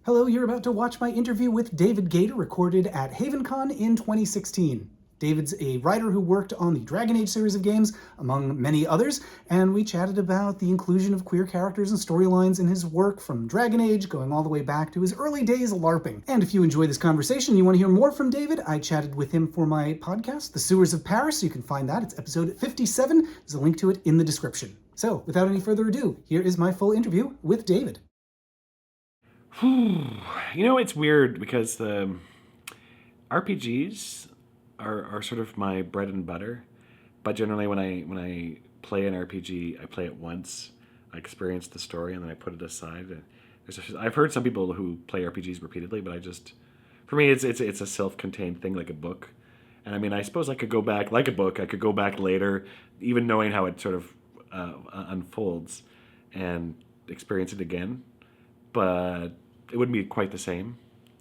Hello, you're about to watch my interview with David Gaider recorded at HavenCon in 2016. David's a writer who worked on the Dragon Age series of games, among many others, and we chatted about the inclusion of queer characters and storylines in his work from Dragon Age, going all the way back to his early days LARPing. And if you enjoy this conversation and you want to hear more from David, I chatted with him for my podcast, The Sewers of Paris. You can find that. It's episode 57. There's a link to it in the description. So, without any further ado, here is my full interview with David. It's weird because the RPGs are sort of my bread and butter. But generally, when I play an RPG, I play it once, I experience the story, and then I put it aside. I've heard some people who play RPGs repeatedly, but for me, it's a self-contained thing, like a book. And I mean, I suppose I could go back, like a book, I could go back later, even knowing how it sort of unfolds, and experience it again. But it wouldn't be quite the same.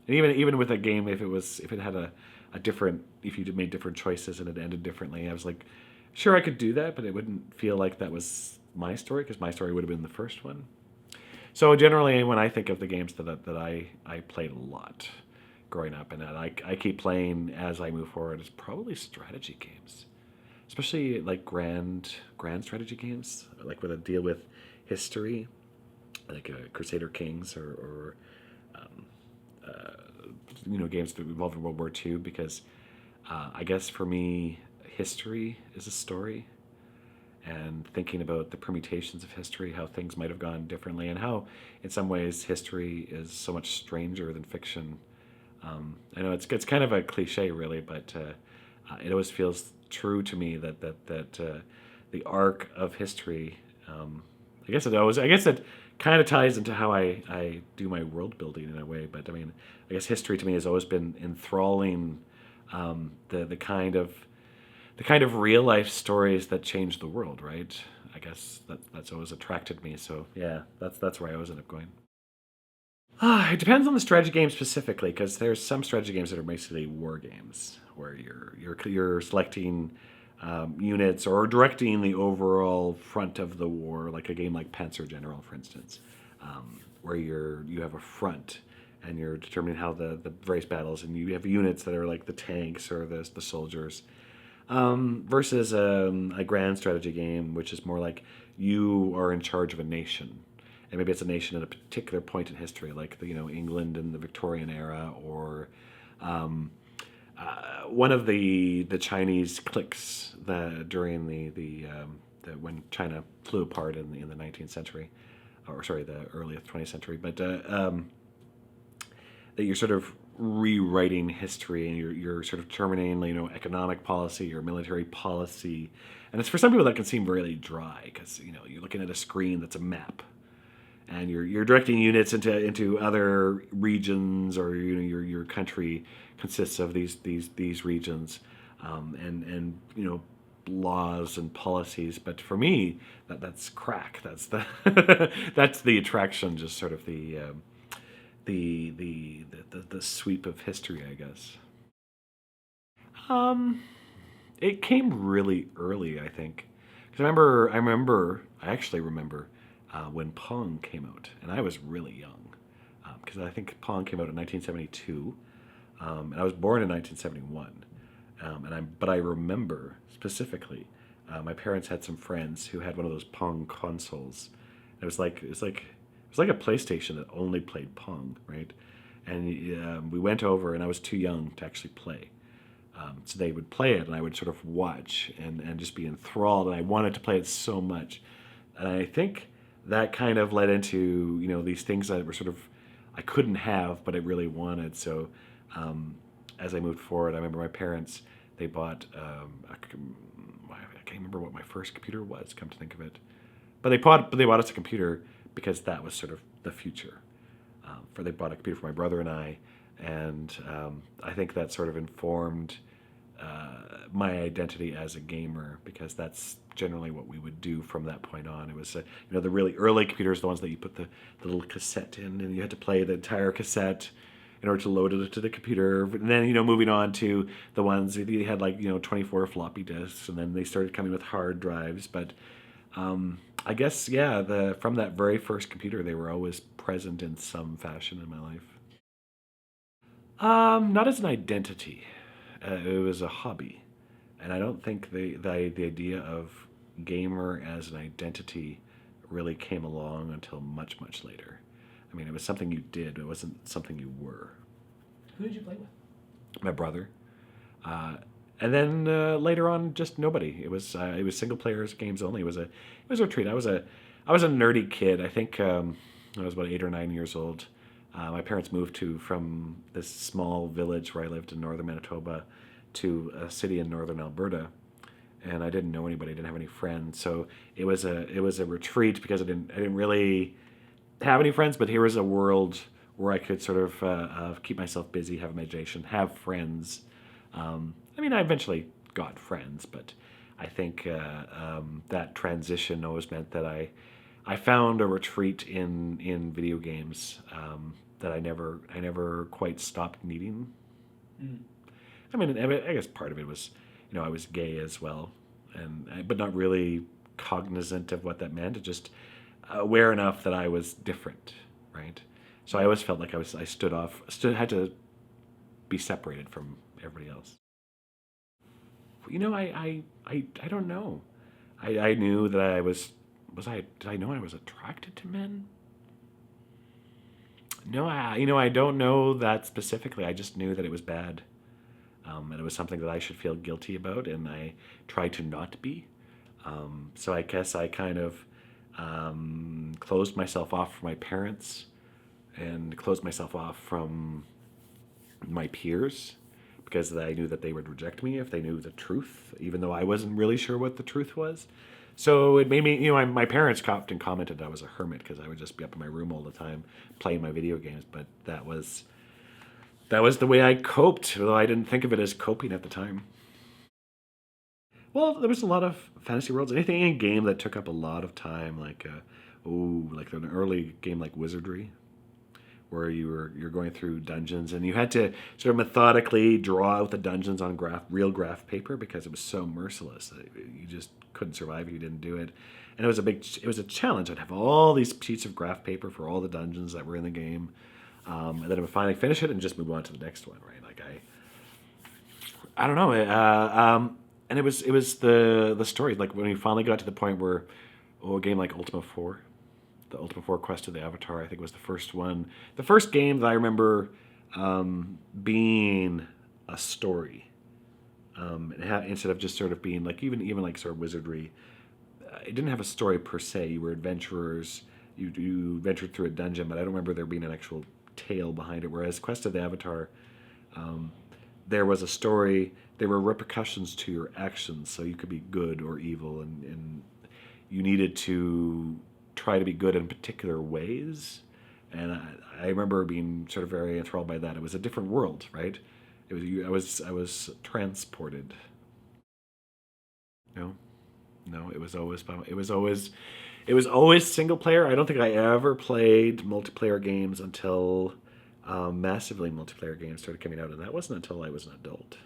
And even with a game, if it had a different, if you made different choices and it ended differently, I was like, sure, I could do that, but it wouldn't feel like that was my story, because my story would have been the first one. So generally, when I think of the games that I played a lot growing up, and that I keep playing as I move forward, is probably strategy games, especially like grand strategy games, like with a deal with history, like Crusader Kings or games that involved in World War II, because I guess for me, history is a story, and thinking about the permutations of history, how things might have gone differently, and how, in some ways, history is so much stranger than fiction. I know it's kind of a cliche, really, but it always feels true to me that the arc of history. I guess it kind of ties into how I do my world building in a way. But I mean, I guess history to me has always been enthralling. The kind of real life stories that change the world, right? I guess that's always attracted me. So yeah, that's where I always end up going. It depends on the strategy game specifically, because there's some strategy games that are basically war games where you're selecting units or directing the overall front of the war, like a game like Panzer General, for instance, where you have a front and you're determining how the various battles, and you have units that are like the tanks or the soldiers, versus a grand strategy game, which is more like you are in charge of a nation. And maybe it's a nation at a particular point in history, like England in the Victorian era, or one of the Chinese cliques during the when China flew apart in the 19th century, or sorry, the early 20th century. But that you're sort of rewriting history, and you're sort of determining economic policy or military policy, and it's, for some people, that can seem really dry, because you're looking at a screen that's a map, and you're directing units into other regions, or your country consists of these regions, and laws and policies. But for me, that's crack. That's the that's the attraction. Just sort of the sweep of history, I guess. It came really early, I think, because I actually remember when Pong came out, and I was really young, because I think Pong came out in 1972, and I was born in 1971, but I remember specifically, my parents had some friends who had one of those Pong consoles. It was like a PlayStation that only played Pong, right? And we went over, and I was too young to actually play. So they would play it, and I would sort of watch and just be enthralled, and I wanted to play it so much. And I think that kind of led into these things that were sort of, I couldn't have, but I really wanted. So as I moved forward, I remember my parents, they bought I can't remember what my first computer was, come to think of it, but they bought us a computer because that was sort of the future. They bought a computer for my brother and I, and I think that sort of informed my identity as a gamer, because that's generally what we would do from that point on. It was the really early computers, the ones that you put the little cassette in, and you had to play the entire cassette in order to load it to the computer. And then moving on to the ones that you had 24 floppy disks, and then they started coming with hard drives. But I guess from that very first computer, they were always present in some fashion in my life. Not as an identity. It was a hobby, and I don't think the idea of gamer as an identity really came along until much, much later. I mean, it was something you did. It wasn't something you were. Who did you play with? My brother, and then later on, just nobody. It was single players games only. It was a treat. I was a nerdy kid. I think I was about 8 or 9 years old. My parents moved from this small village where I lived in northern Manitoba to a city in northern Alberta, and I didn't know anybody. I didn't have any friends, so it was a retreat because I didn't really have any friends. But here was a world where I could sort of keep myself busy, have imagination, have friends. I mean, I eventually got friends, but I think that transition always meant that I found a retreat in video games that I never quite stopped needing. I mean, I guess part of it was, I was gay as well, but not really cognizant of what that meant. Just aware enough that I was different, right? So I always felt like I had to be separated from everybody else. I don't know. I knew that did I know I was attracted to men? No, I don't know that specifically. I just knew that it was bad. And it was something that I should feel guilty about, and I tried to not be. So I guess I kind of closed myself off from my parents and closed myself off from my peers because I knew that they would reject me if they knew the truth, even though I wasn't really sure what the truth was. So it made me, my parents often commented I was a hermit because I would just be up in my room all the time playing my video games. But that was the way I coped, although I didn't think of it as coping at the time. Well, there was a lot of fantasy worlds. Anything in a game that took up a lot of time, like an early game like Wizardry, where you're going through dungeons and you had to sort of methodically draw out the dungeons on real graph paper because it was so merciless that you just couldn't survive if you didn't do it. And it was a challenge. I'd have all these sheets of graph paper for all the dungeons that were in the game, and then I would finally finish it and just move on to the next one. Right? Like I don't know. And it was the story. Like when we finally got to the point where a game like Ultima 4. The Ultima 4 Quest of the Avatar, I think, was the first one. The first game that I remember being a story. Instead of just sort of being like, even like sort of wizardry, it didn't have a story per se. You were adventurers. You ventured through a dungeon, but I don't remember there being an actual tale behind it. Whereas Quest of the Avatar, there was a story. There were repercussions to your actions, so you could be good or evil, and you needed to try to be good in particular ways. And I remember being sort of very enthralled by that. It was a different world, right? I was transported. No, it was always single player. I don't think I ever played multiplayer games until massively multiplayer games started coming out, and that wasn't until I was an adult.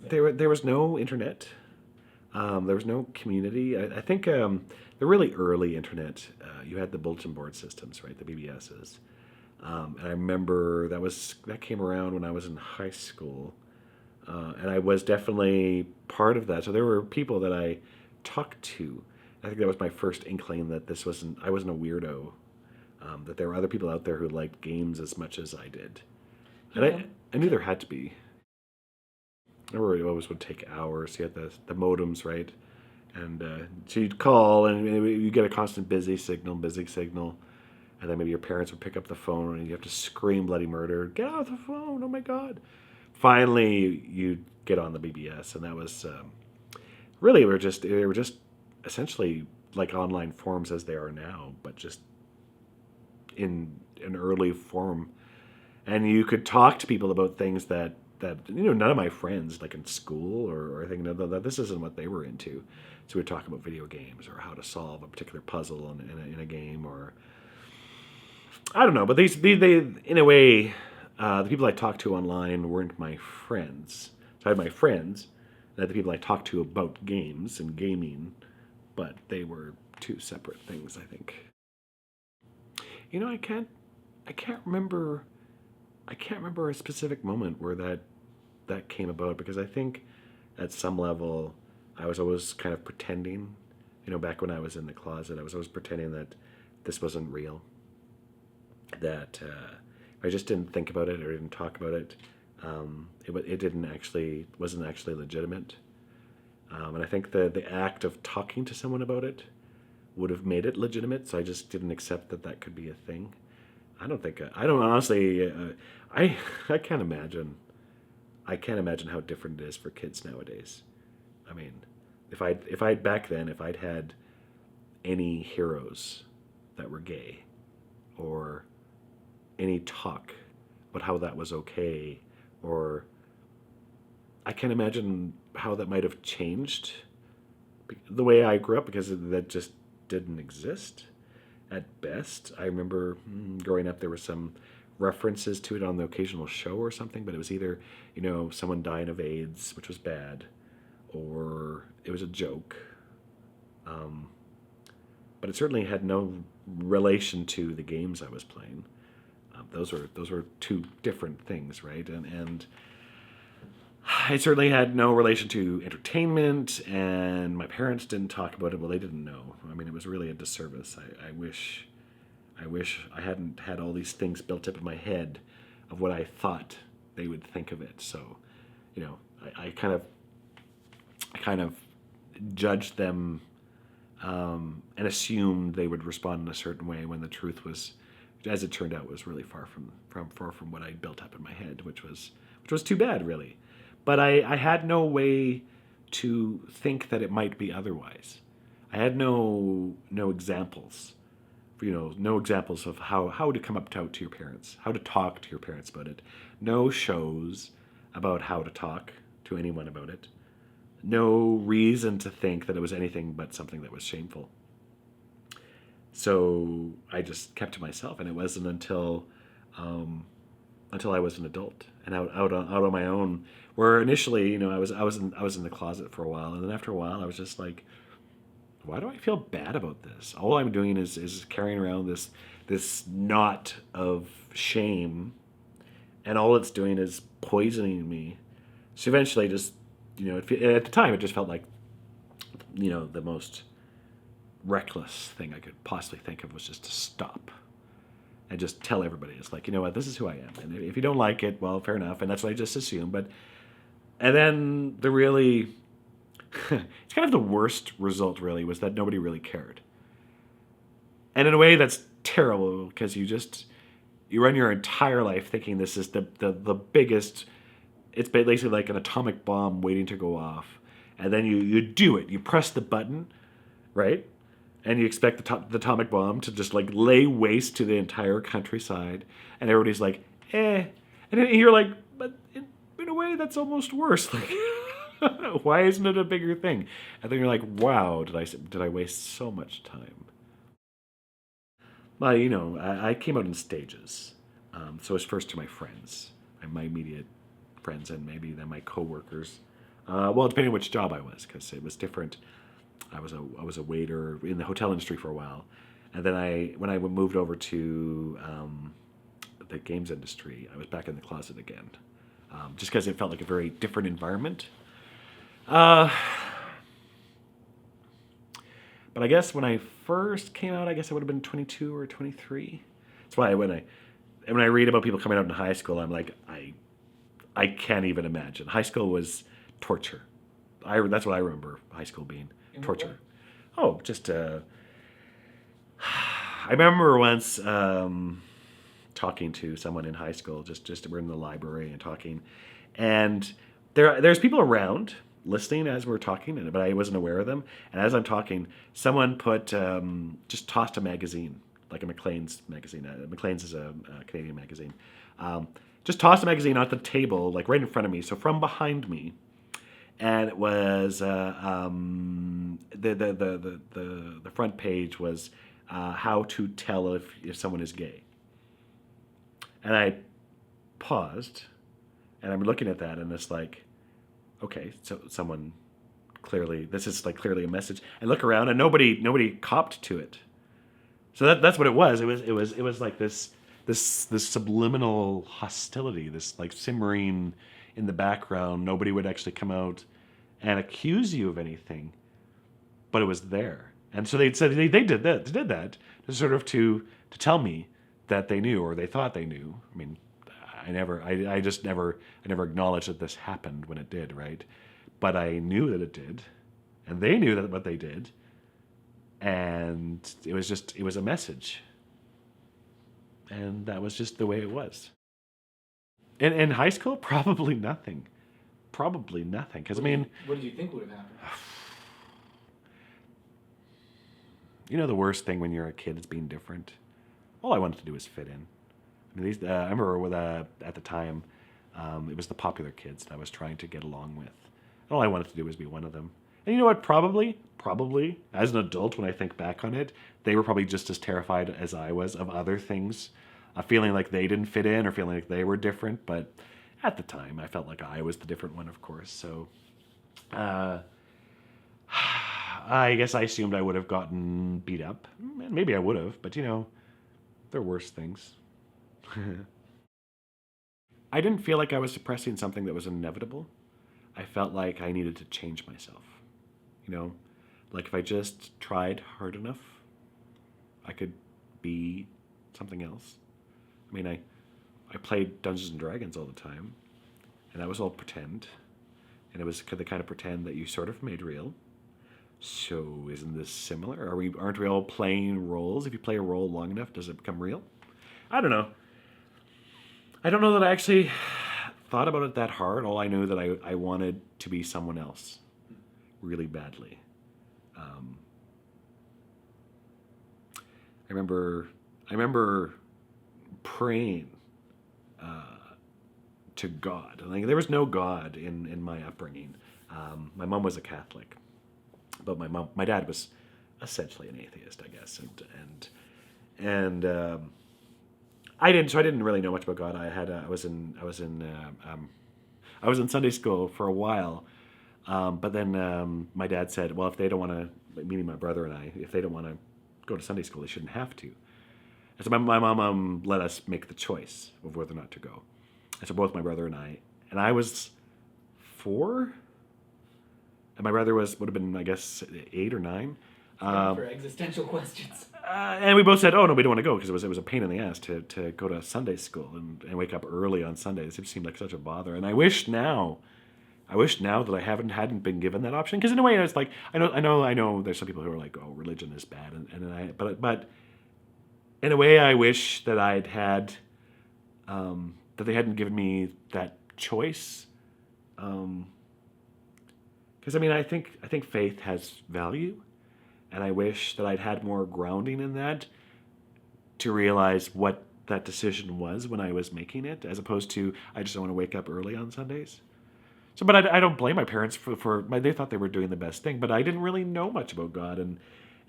There was no internet. There was no community. I think the really early internet, you had the bulletin board systems, right? The BBSs. And I remember that came around when I was in high school, and I was definitely part of that. So there were people that I talked to. I think that was my first inkling that I wasn't a weirdo. That there were other people out there who liked games as much as I did, and I knew there had to be. I remember it always would take hours. You had the modems, right? And so you'd call, and you get a constant busy signal, and then maybe your parents would pick up the phone, and you have to scream bloody murder, get off the phone, oh my God. Finally, you'd get on the BBS, and that was really, they were just essentially like online forums as they are now, but just in an early form. And you could talk to people about things that none of my friends, like in school or I think that this isn't what they were into. So we'd talk about video games or how to solve a particular puzzle in a game, or I don't know. But they in a way, the people I talked to online weren't my friends. So I had my friends, and I had the people I talked to about games and gaming, but they were two separate things, I think. I can't remember. I can't remember a specific moment where that came about, because I think at some level I was always kind of pretending. Back when I was in the closet, I was always pretending that this wasn't real. That I just didn't think about it or didn't talk about it. It didn't actually wasn't actually legitimate. And I think the act of talking to someone about it would have made it legitimate. So I just didn't accept that could be a thing. I don't honestly. I I can't imagine. I can't imagine how different it is for kids nowadays. I mean, if I'd back then, if I'd had any heroes that were gay, or any talk about how that was okay, or I can't imagine how that might have changed the way I grew up, because that just didn't exist at best. I remember growing up, there were some references to it on the occasional show or something, but it was either, someone dying of AIDS, which was bad, or it was a joke. But it certainly had no relation to the games I was playing. Those were two different things, right? And it certainly had no relation to entertainment, and my parents didn't talk about it. Well, they didn't know. I mean, it was really a disservice. I wish I hadn't had all these things built up in my head of what I thought they would think of it. So, I kind of judged them, and assumed they would respond in a certain way, when the truth was, as it turned out, was really far from what I built up in my head, which was too bad, really. But I had no way to think that it might be otherwise. I had no examples, no examples of how to come up to your parents, how to talk to your parents about it. No shows about how to talk to anyone about it. No reason to think that it was anything but something that was shameful. So I just kept to myself, and it wasn't until I was an adult and out on my own, where initially, I was in the closet for a while, and then after a while, I was just like, why do I feel bad about this? All I'm doing is carrying around this knot of shame, and all it's doing is poisoning me. So eventually, just at the time, it just felt like the most reckless thing I could possibly think of was just to stop and just tell everybody. It's like, what, this is who I am, and if you don't like it, well, fair enough, and that's what I just assumed. And then the really, it's kind of the worst result, really, was that nobody really cared. And in a way, that's terrible, because you run your entire life thinking this is the biggest. It's basically like an atomic bomb waiting to go off, and then you do it. You press the button, right? And you expect the atomic bomb to just like lay waste to the entire countryside, and everybody's like, eh. And then you're like, but in a way, that's almost worse. Like, why isn't it a bigger thing? And then you're like, wow, did I waste so much time? Well, I came out in stages. So it was first to my friends, my immediate friends, and maybe then my coworkers. Well, depending on which job I was, because it was different. I was a waiter in the hotel industry for a while, and then when I moved over to the games industry, I was back in the closet again, just because it felt like a very different environment. But I guess when I first came out, I guess I would have been 22 or 23. That's why when I read about people coming out in high school, I'm like, I can't even imagine. High school was torture. That's what I remember high school being. Torture. Oh, just I remember once talking to someone in high school. Just we're in the library and talking, and there's people around listening as we're talking, but I wasn't aware of them. And as I'm talking, someone just tossed a magazine, like a Maclean's magazine. Maclean's is a Canadian magazine. Just tossed a magazine on the table, like right in front of me. So from behind me. And it was the front page was how to tell if someone is gay. And I paused, and I'm looking at that, and it's like, okay, so someone this is like clearly a message. I look around, and nobody copped to it. So that's what it was. It was like this subliminal hostility, this like simmering in the background. Nobody would actually come out and accuse you of anything, but it was there. And so they said they did that to sort of to tell me that they knew or they thought they knew. I mean, I just never acknowledged that this happened when it did, right? But I knew that it did, and they knew that what they did, and it was a message, and that was just the way it was. In high school, probably nothing, because I mean, what did you think would have happened? you know, the worst thing when you're a kid is being different. All I wanted to do was fit in. I mean, I remember at the time, it was the popular kids that I was trying to get along with. All I wanted to do was be one of them. And you know what? Probably, as an adult, when I think back on it, they were probably just as terrified as I was of other things, feeling like they didn't fit in or feeling like they were different. But at the time, I felt like I was the different one, of course. So I guess I assumed I would have gotten beat up. And maybe I would have, but you know, there are worse things. I didn't feel like I was suppressing something that was inevitable. I felt like I needed to change myself. You know, like if I just tried hard enough, I could be something else. I mean, I played Dungeons and Dragons all the time, and that was all pretend. And it was the kind of pretend that you sort of made real. So isn't this similar? Aren't we all playing roles? If you play a role long enough, does it become real? I don't know. I don't know that I actually thought about it that hard. All I knew that I wanted to be someone else really badly. I remember praying to God. Like, there was no God in my upbringing. My mom was a Catholic, but my dad was essentially an atheist, I guess, and I didn't really know much about God. I was in Sunday school for a while, but then my dad said, well, if they don't want to, meaning my brother and I, if they don't want to go to Sunday school, they shouldn't have to. And so my mom let us make the choice of whether or not to go. And so both my brother and I was 4, and my brother would have been, I guess, 8 or 9. For existential questions. And we both said, "Oh no, we don't want to go," because it was a pain in the ass to go to Sunday school and wake up early on Sundays. It seemed like such a bother. And I wish now that I hadn't been given that option. Because in a way, it's like I know. There's some people who are like, "Oh, religion is bad," but in a way, I wish that I'd had that they hadn't given me that choice. Because I mean, I think faith has value. And I wish that I'd had more grounding in that to realize what that decision was when I was making it, as opposed to I just don't want to wake up early on Sundays. So, but I don't blame my parents for they thought they were doing the best thing, but I didn't really know much about God, and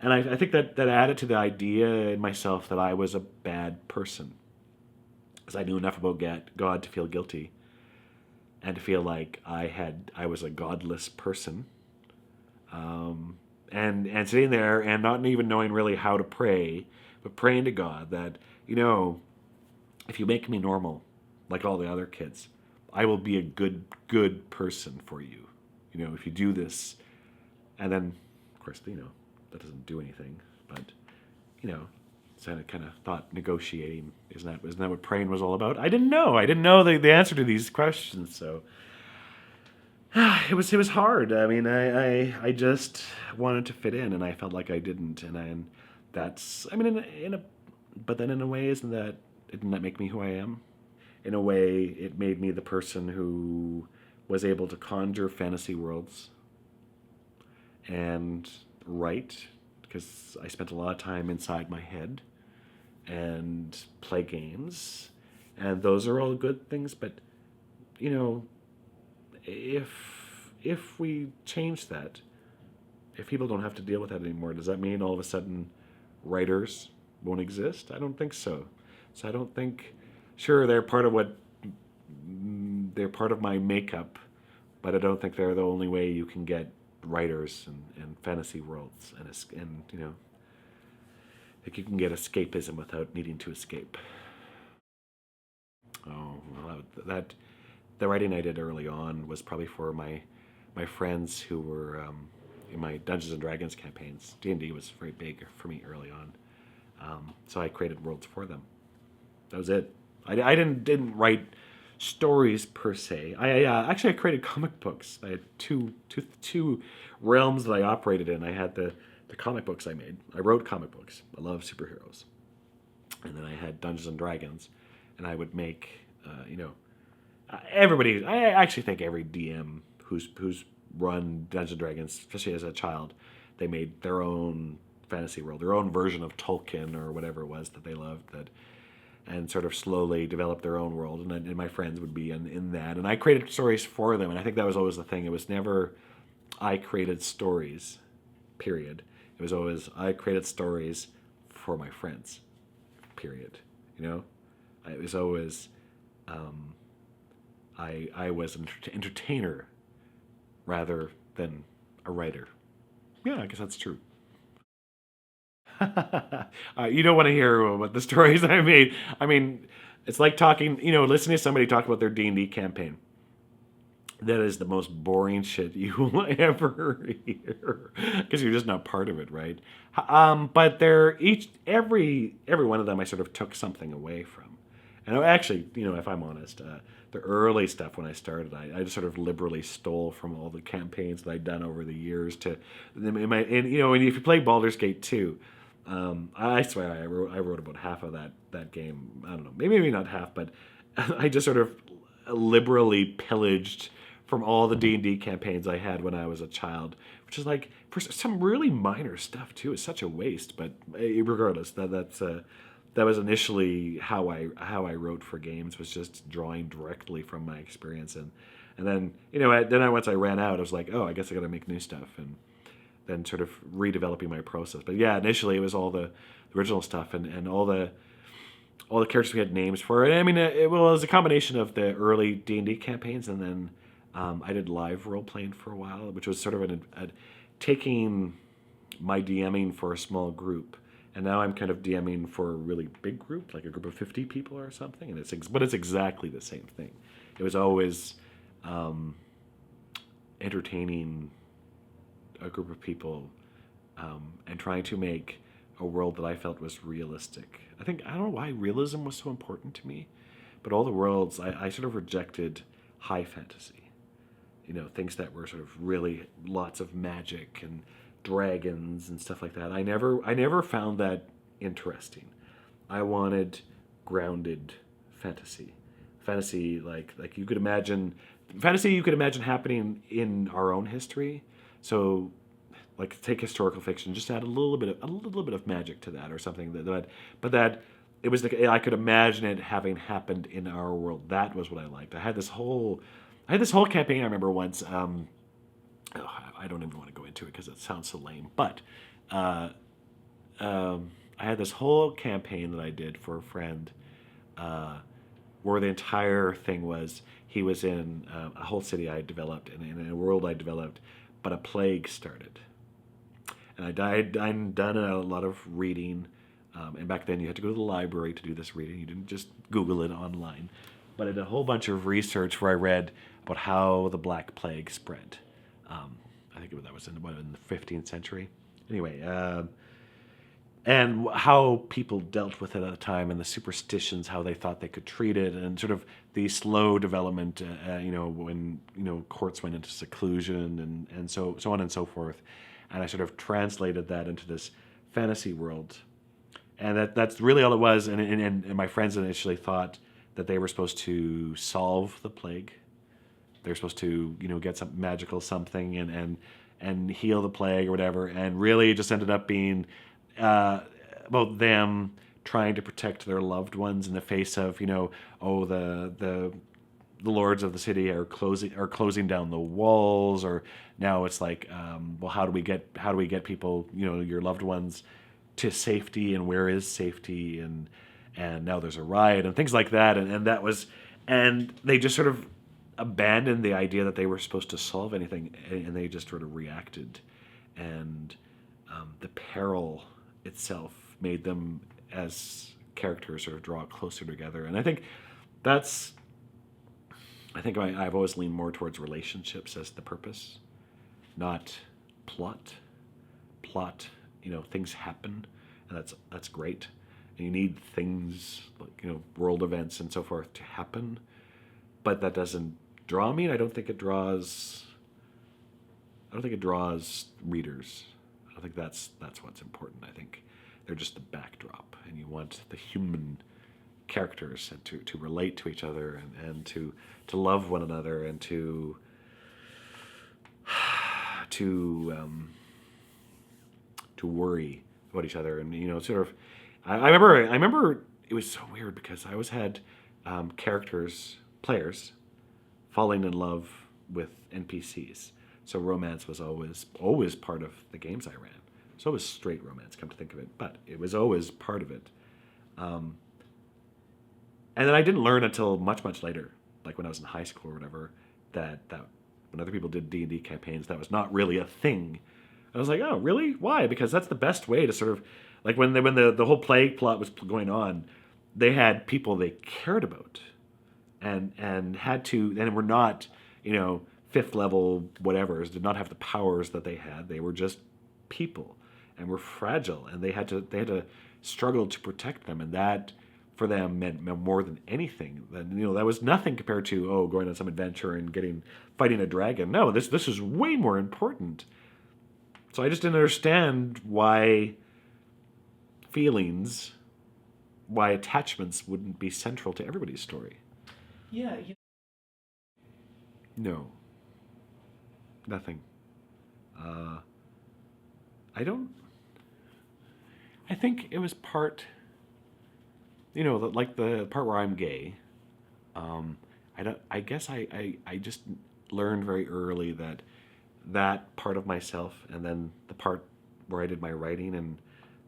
I think that added to the idea in myself that I was a bad person, because I knew enough about God to feel guilty, and to feel like I was a godless person. And sitting there and not even knowing really how to pray, but praying to God that, you know, if you make me normal, like all the other kids, I will be a good person for you. You know, if you do this, and then, of course, you know, that doesn't do anything. But, you know, so I kind of thought negotiating isn't that what praying was all about? I didn't know the answer to these questions, so. It was hard. I mean, I just wanted to fit in, and I felt like I didn't, and that's, I mean, but then in a way, didn't that make me who I am? In a way, it made me the person who was able to conjure fantasy worlds and write, because I spent a lot of time inside my head and play games, and those are all good things, but, you know, if we change that, if people don't have to deal with that anymore, does that mean all of a sudden writers won't exist? I don't think so. So I don't think, sure, they're part of my makeup, but I don't think they're the only way you can get writers and fantasy worlds and you know, Like you can get escapism without needing to escape. Oh, well, that the writing I did early on was probably for my friends who were in my Dungeons and Dragons campaigns. D&D was very big for me early on, so I created worlds for them. That was it. I didn't write stories per se. I created comic books. I had two realms that I operated in. I had the comic books I made. I wrote comic books. I love superheroes, and then I had Dungeons and Dragons, and I would make everybody. I actually think every DM who's run Dungeons and Dragons, especially as a child, they made their own fantasy world, their own version of Tolkien or whatever it was that they loved, that and sort of slowly developed their own world. And my friends would be in that, and I created stories for them. And I think that was always the thing. It was never I created stories, period. It was always I created stories for my friends, period. It was always I was an entertainer rather than a writer. Yeah, I guess that's true. You don't want to hear what the stories I made. I mean, it's like talking, listening to somebody talk about their D&D campaign. That is the most boring shit you will ever hear because you're just not part of it, right? But every one of them I sort of took something away from. And actually, if I'm honest, the early stuff when I started, I just sort of liberally stole from all the campaigns that I'd done over the years and if you play Baldur's Gate 2, I swear I wrote about half of that game. I don't know, maybe not half, but I just sort of liberally pillaged from all the D&D campaigns I had when I was a child, which is like for some really minor stuff too. It's such a waste, but regardless, that was initially how I wrote for games, was just drawing directly from my experience, and then once I ran out, I was like, oh, I guess I got to make new stuff, and then sort of redeveloping my process. But yeah, initially it was all the original stuff and all the characters we had names for. And I mean, it was a combination of the early D&D campaigns, and then I did live role playing for a while, which was sort of taking my DMing for a small group, and now I'm kind of DMing for a really big group, like a group of 50 people or something. And it's exactly the same thing. It was always entertaining a group of people and trying to make a world that I felt was realistic. I don't know why realism was so important to me, but all the worlds I sort of rejected high fantasy. Things that were sort of really lots of magic and dragons and stuff like that. I never found that interesting. I wanted grounded fantasy. Fantasy like you could imagine happening in our own history. So like take historical fiction, just add a little bit of magic to that or something but that it was I could imagine it having happened in our world. That was what I liked. I had this whole campaign. I remember once. I don't even want to go into it because it sounds so lame. But I had this whole campaign that I did for a friend, where the entire thing was he was in a whole city I had developed and in a world I developed, but a plague started, and I'd done a lot of reading. And back then you had to go to the library to do this reading. You didn't just Google it online. But I did a whole bunch of research where I read about how the Black Plague spread. I think that was in the 15th century. Anyway, and how people dealt with it at the time, and the superstitions, how they thought they could treat it, and sort of the slow development, when courts went into seclusion and so on and so forth. And I sort of translated that into this fantasy world, and that's really all it was. And my friends initially thought that they were supposed to solve the plague. They're supposed to, get some magical something and heal the plague or whatever. And really, it just ended up being about them trying to protect their loved ones in the face of, the lords of the city are closing down the walls, or now it's like, well, how do we get people, your loved ones, to safety, and where is safety, and now there's a riot and things like that, and they just sort of abandoned the idea that they were supposed to solve anything, and they just sort of reacted, and the peril itself made them as characters sort of draw closer together. And I think that's, I've always leaned more towards relationships as the purpose, not plot. Plot, things happen, and that's great. And you need things like, world events and so forth to happen, but that doesn't draw me. And I don't think it draws readers. I don't think that's what's important. I think they're just the backdrop, and you want the human characters and to relate to each other and to love one another and to worry about each other. And sort of I remember it was so weird because I always had players falling in love with NPCs. So romance was always part of the games I ran. So it was straight romance, come to think of it, but it was always part of it. And then I didn't learn until much, much later, like when I was in high school or whatever, that when other people did D&D campaigns, that was not really a thing. I was like, oh, really? Why? Because that's the best way to sort of, like when the whole plague plot was going on, they had people they cared about and had to, and were not, fifth level whatevers, did not have the powers that they had. They were just people and were fragile, and they had to struggle to protect them, and that for them meant more than anything. That that was nothing compared to going on some adventure and fighting a dragon. No, this is way more important. So I just didn't understand why attachments wouldn't be central to everybody's story. Yeah. No. Nothing. I think it was part, like the part where I'm gay. I guess I just learned very early that part of myself and then the part where I did my writing and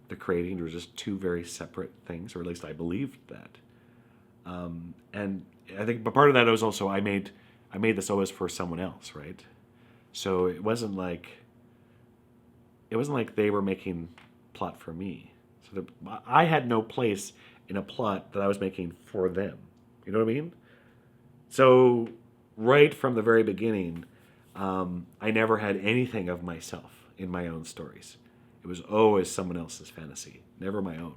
the creating were just two very separate things, or at least I believed that. And I think, but part of that was also I made this always for someone else, right? So it wasn't like they were making plot for me. So I had no place in a plot that I was making for them. You know what I mean? So right from the very beginning, I never had anything of myself in my own stories. It was always someone else's fantasy, never my own.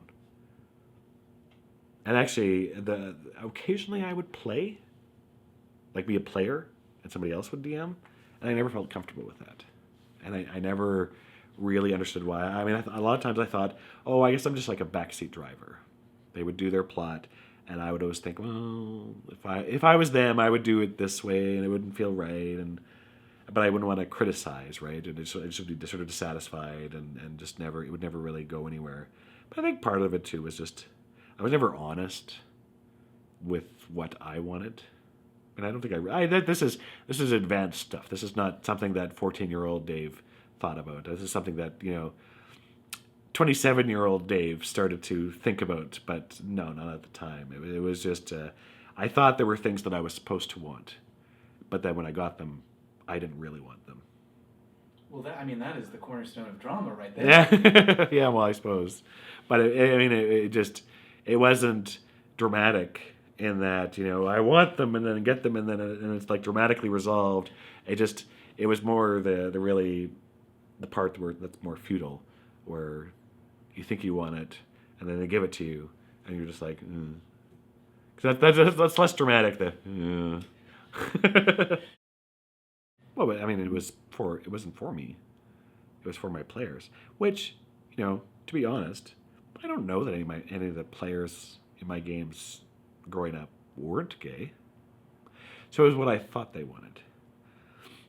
And actually, occasionally I would play, like be a player, and somebody else would DM, and I never felt comfortable with that. And I never really understood why. I mean, a lot of times I thought, I guess I'm just like a backseat driver. They would do their plot, and I would always think, well, if I was them, I would do it this way, and it wouldn't feel right, but I wouldn't want to criticize, right? And it should be sort of dissatisfied, and just it would never really go anywhere. But I think part of it too was just I was never honest with what I wanted. And I don't think this is advanced stuff. This is not something that 14-year-old Dave thought about. This is something that 27-year-old Dave started to think about, but no, not at the time. It was just I thought there were things that I was supposed to want, but then when I got them, I didn't really want them. Well, that is the cornerstone of drama right there. Yeah, yeah. Well, I suppose, but it wasn't dramatic in that I want them and then get them and then it's like dramatically resolved. It was more the part where that's more feudal, where you think you want it and then they give it to you and you're just like, 'Cause that's less dramatic. Well, but I mean, it wasn't for me. It was for my players. Which, to be honest, I don't know that any of the players in my games growing up weren't gay. So it was what I thought they wanted.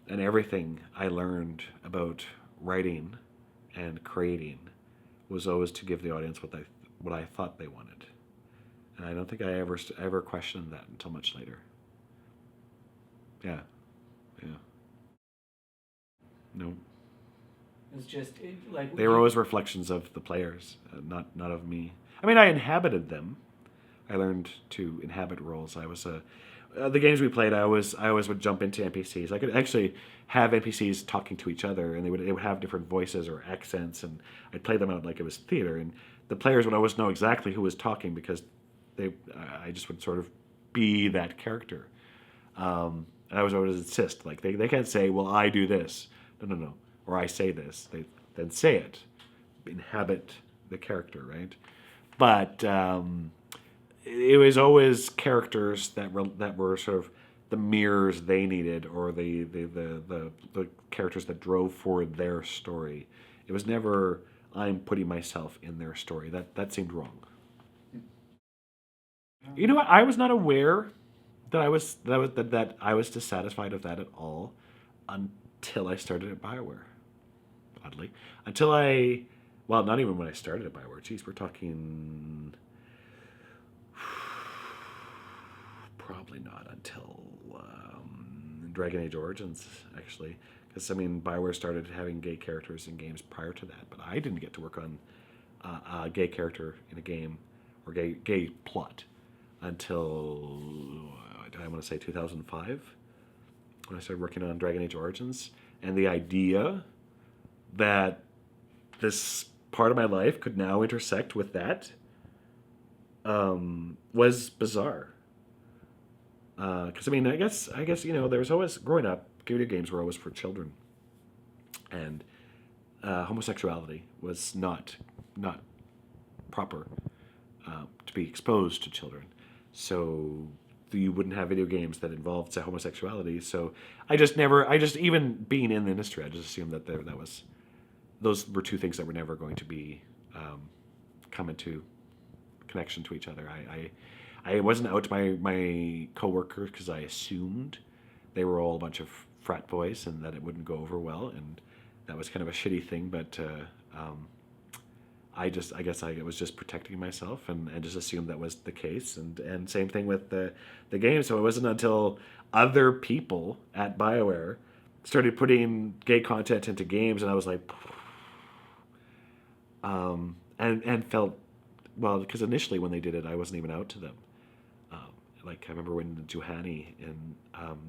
And everything I learned about writing and creating was always to give the audience what I thought they wanted. And I don't think I ever questioned that until much later. Yeah. No. It's just they were always reflections of the players, not of me. I mean, I inhabited them. I learned to inhabit roles. I was the games we played. I always would jump into NPCs. I could actually have NPCs talking to each other, and they would have different voices or accents, and I'd play them out like it was theater. And the players would always know exactly who was talking because I just would sort of be that character. And I was always insist, like they can't say, well, I do this. No, no, no. Or I say this. They then say it. Inhabit the character, right? But it was always characters that were sort of the mirrors they needed, or the characters that drove forward their story. It was never I'm putting myself in their story. That seemed wrong. You know what? I was not aware that I was dissatisfied with that at all until I started at BioWare. Oddly, until well, not even when I started at BioWare. Geez, we're talking probably not until Dragon Age Origins, actually, because I mean BioWare started having gay characters in games prior to that, but I didn't get to work on a gay character in a game or gay plot until I want to say 2005 when I started working on Dragon Age Origins, and the idea that this part of my life could now intersect with that was bizarre. Because I mean, I guess there was always growing up, video games were always for children, and homosexuality was not proper to be exposed to children. So you wouldn't have video games that involved homosexuality. So I just even being in the industry, I just assumed that those were two things that were never going to be come into connection to each other. I wasn't out to my coworkers because I assumed they were all a bunch of frat boys and that it wouldn't go over well, and that was kind of a shitty thing. But I guess I was just protecting myself and just assumed that was the case. And same thing with the game. So it wasn't until other people at BioWare started putting gay content into games, and I was like, and felt, well, because initially when they did it, I wasn't even out to them. Like I remember when Juhani in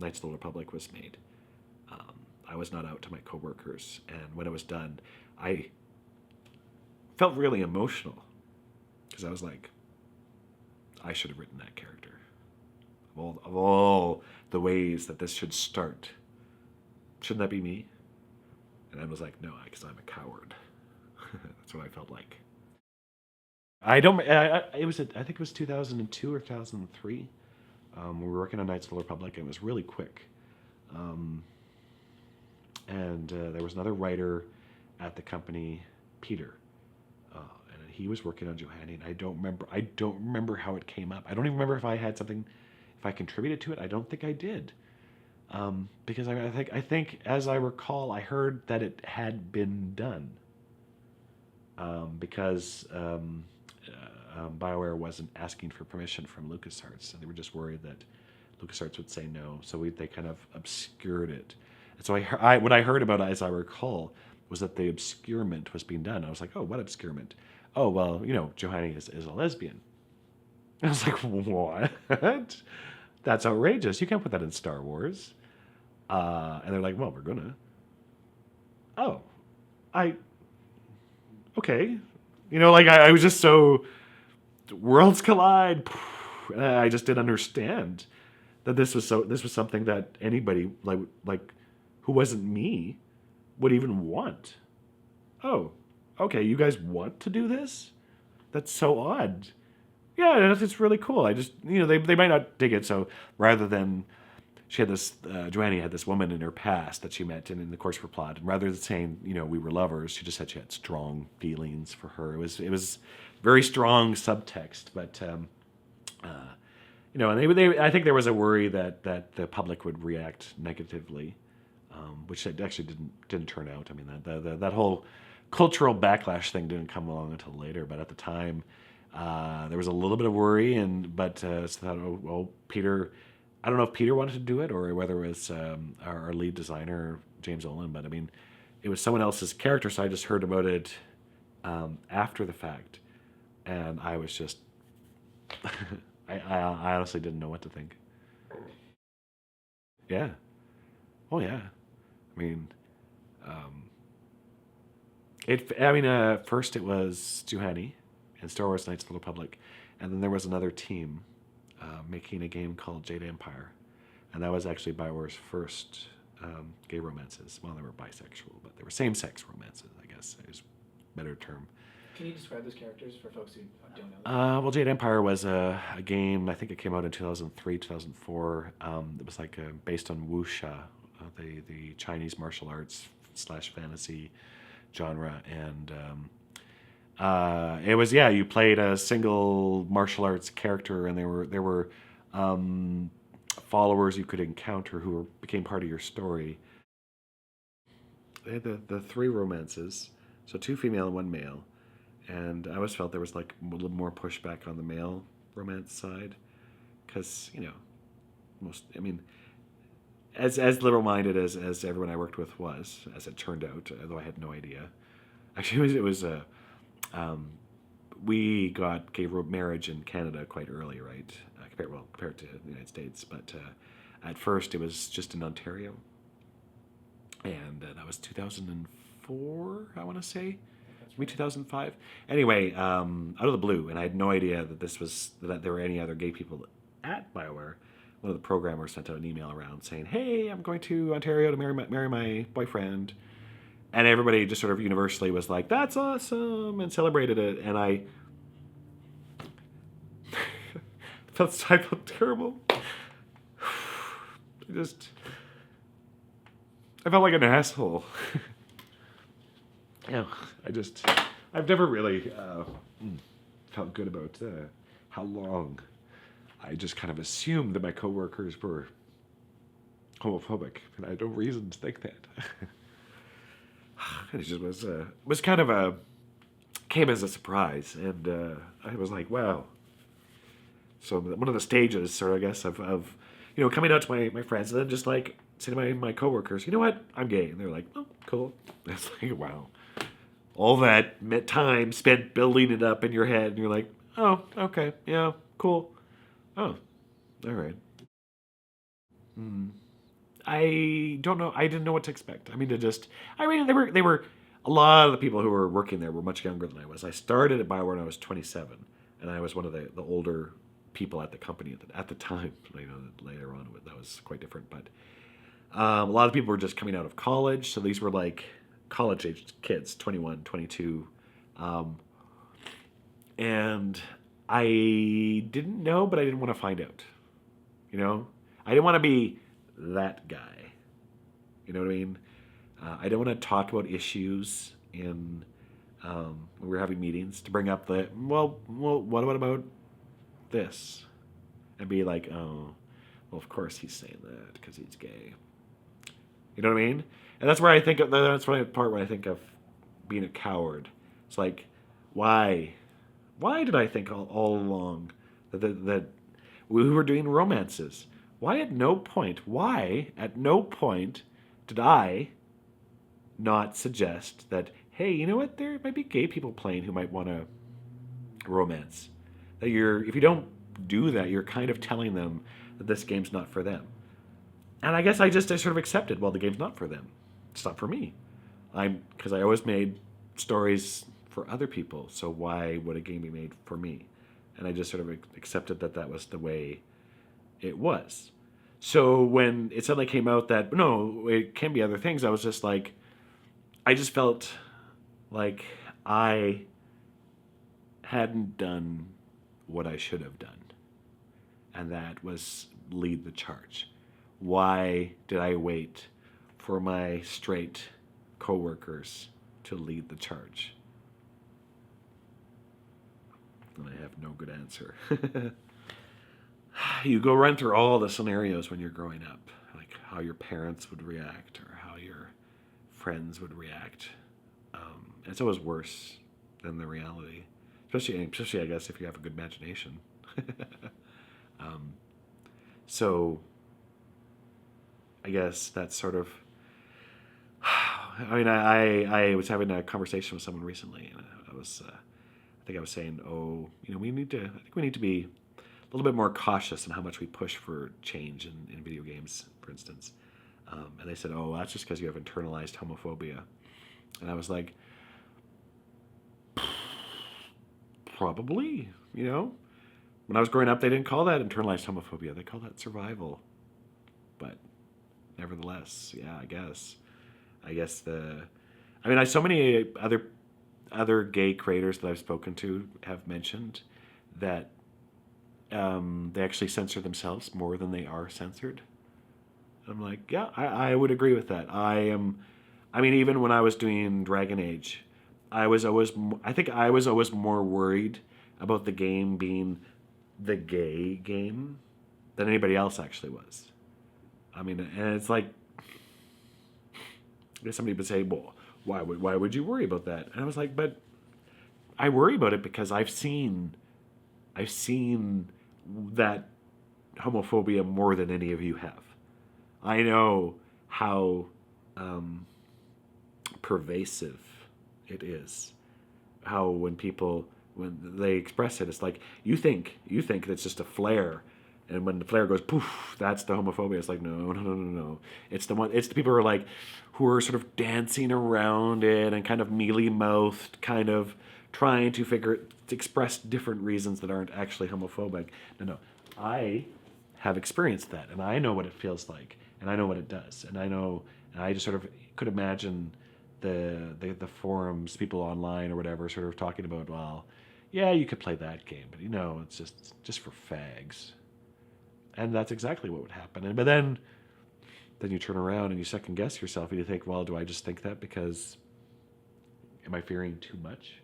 Knights of the Old Republic was made, I was not out to my coworkers, and when it was done, I felt really emotional because I was like, I should have written that character. Of all the ways that this should start, shouldn't that be me? And I was like, no, because I'm a coward. That's what I felt like. I don't. It was. I think it was 2002 or 2003. We were working on Knights of the Republic, and it was really quick. And there was another writer at the company, Peter, and he was working on Juhani, and I don't remember how it came up. I don't even remember if I had something, if I contributed to it. I don't think I did, because I think as I recall, I heard that it had been done, because BioWare wasn't asking for permission from LucasArts, and they were just worried that LucasArts would say no, so they kind of obscured it. And so what I heard about it, as I recall, was that the obscurement was being done. I was like, oh, what obscurement? Oh, well, Juhani is a lesbian. I was like, what? That's outrageous. You can't put that in Star Wars. And they're like, well, we're gonna. Oh, okay. I was just so, worlds collide. I just didn't understand that this was something that anybody like who wasn't me would even want. Oh, okay, you guys want to do this? That's so odd. Yeah, it's really cool. I just, they might not dig it. So rather than, she had this, Joannie had this woman in her past that she met in the course of her plot, and rather than saying, we were lovers, she just said she had strong feelings for her. It was very strong subtext, but and I think there was a worry that the public would react negatively, which actually didn't turn out. I mean, that whole cultural backlash thing didn't come along until later, but at the time, there was a little bit of worry, but so thought, oh, well, Peter. I don't know if Peter wanted to do it or whether it was our lead designer James Olin, but I mean, it was someone else's character, so I just heard about it after the fact, and I was just, I honestly didn't know what to think. Yeah. Oh yeah. I mean, first it was Juhani, and Star Wars Knights of the Old Republic. And then there was another team making a game called Jade Empire. And that was actually BioWare's first gay romances. Well, they were bisexual, but they were same-sex romances, I guess is a better term. Can you describe those characters for folks who don't know? Well, Jade Empire was a game, I think it came out in 2003, 2004. It was like based on wuxia, the Chinese martial arts / fantasy genre. And it was, you played a single martial arts character, and there were followers you could encounter who became part of your story. They had the three romances, so 2 female and 1 male. And I always felt there was like a little more pushback on the male romance side, because as liberal-minded as everyone I worked with was, as it turned out, although I had no idea. Actually, we got gay marriage in Canada quite early, right? Compared to the United States, but at first it was just in Ontario, and that was 2004, I want to say. Maybe 2005. Anyway, out of the blue, and I had no idea that there were any other gay people at BioWare. One of the programmers sent out an email around saying, "Hey, I'm going to Ontario to marry my boyfriend," and everybody just sort of universally was like, "That's awesome," and celebrated it. And I felt terrible. I felt like an asshole. Yeah, I've never really felt good about how long I just kind of assumed that my coworkers were homophobic, and I had no reason to think that. It just was kind of came as a surprise, and I was like, wow. So one of the stages, sort of, I guess, of coming out to my friends, and then just like saying to my coworkers, you know what, I'm gay, and they're like, oh, cool. It's like, wow. All that time spent building it up in your head, and you're like, oh, okay, yeah, cool. Oh, all right. I don't know. I didn't know what to expect. They were a lot of the people who were working there were much younger than I was. I started at BioWare when I was 27, and I was one of the older people at the company at the time. Later on, that was quite different. But a lot of people were just coming out of college, so these were like college-aged kids, 21, 22. And I didn't know, but I didn't want to find out. I didn't want to be that guy. You know what I mean? I didn't want to talk about issues when we were having meetings to bring up what about this? And be like, oh, well, of course he's saying that because he's gay. You know what I mean? And that's where that's the part where I think of being a coward. It's like, why did I think all along that we were doing romances? Why at no point did I not suggest that, hey, you know what, there might be gay people playing who might want to romance? That if you don't do that, you're kind of telling them that this game's not for them. And I guess I sort of accepted, well, the game's not for them. It's not for me. Because I always made stories for other people, so why would a game be made for me? And I just sort of accepted that was the way it was. So when it suddenly came out that, no, it can be other things, I was just like, I just felt like I hadn't done what I should have done. And that was lead the charge. Why did I wait for my straight coworkers to lead the charge? And I have no good answer. You go run through all the scenarios when you're growing up, like how your parents would react or how your friends would react. And it's always worse than the reality, especially I guess if you have a good imagination. So I guess that's sort of. I was having a conversation with someone recently, and I think I was saying, we need to be a little bit more cautious in how much we push for change in video games, for instance. And they said, oh, that's just because you have internalized homophobia. And I was like, probably, you know. When I was growing up, they didn't call that internalized homophobia. They called that survival. But nevertheless, yeah, I guess so many other gay creators that I've spoken to have mentioned that they actually censor themselves more than they are censored. I'm like, yeah, I would agree with that. Even when I was doing Dragon Age, I think I was always more worried about the game being the gay game than anybody else actually was. And it's like, somebody would say, well, why would you worry about that? And I was like, but I worry about it because I've seen that homophobia more than any of you have. I know how pervasive it is. How when they express it, it's like you think it's just a flare, and when the flare goes poof, that's the homophobia. It's like no. It's the people who are sort of dancing around it and kind of mealy mouthed, kind of trying to express different reasons that aren't actually homophobic. No. I have experienced that, and I know what it feels like, and I know what it does, and I just sort of could imagine the forums, people online or whatever, sort of talking about, well, yeah, you could play that game, but it's just for fags, and that's exactly what would happen. But then you turn around and you second guess yourself, and you think, well, do I just think that because am I fearing too much?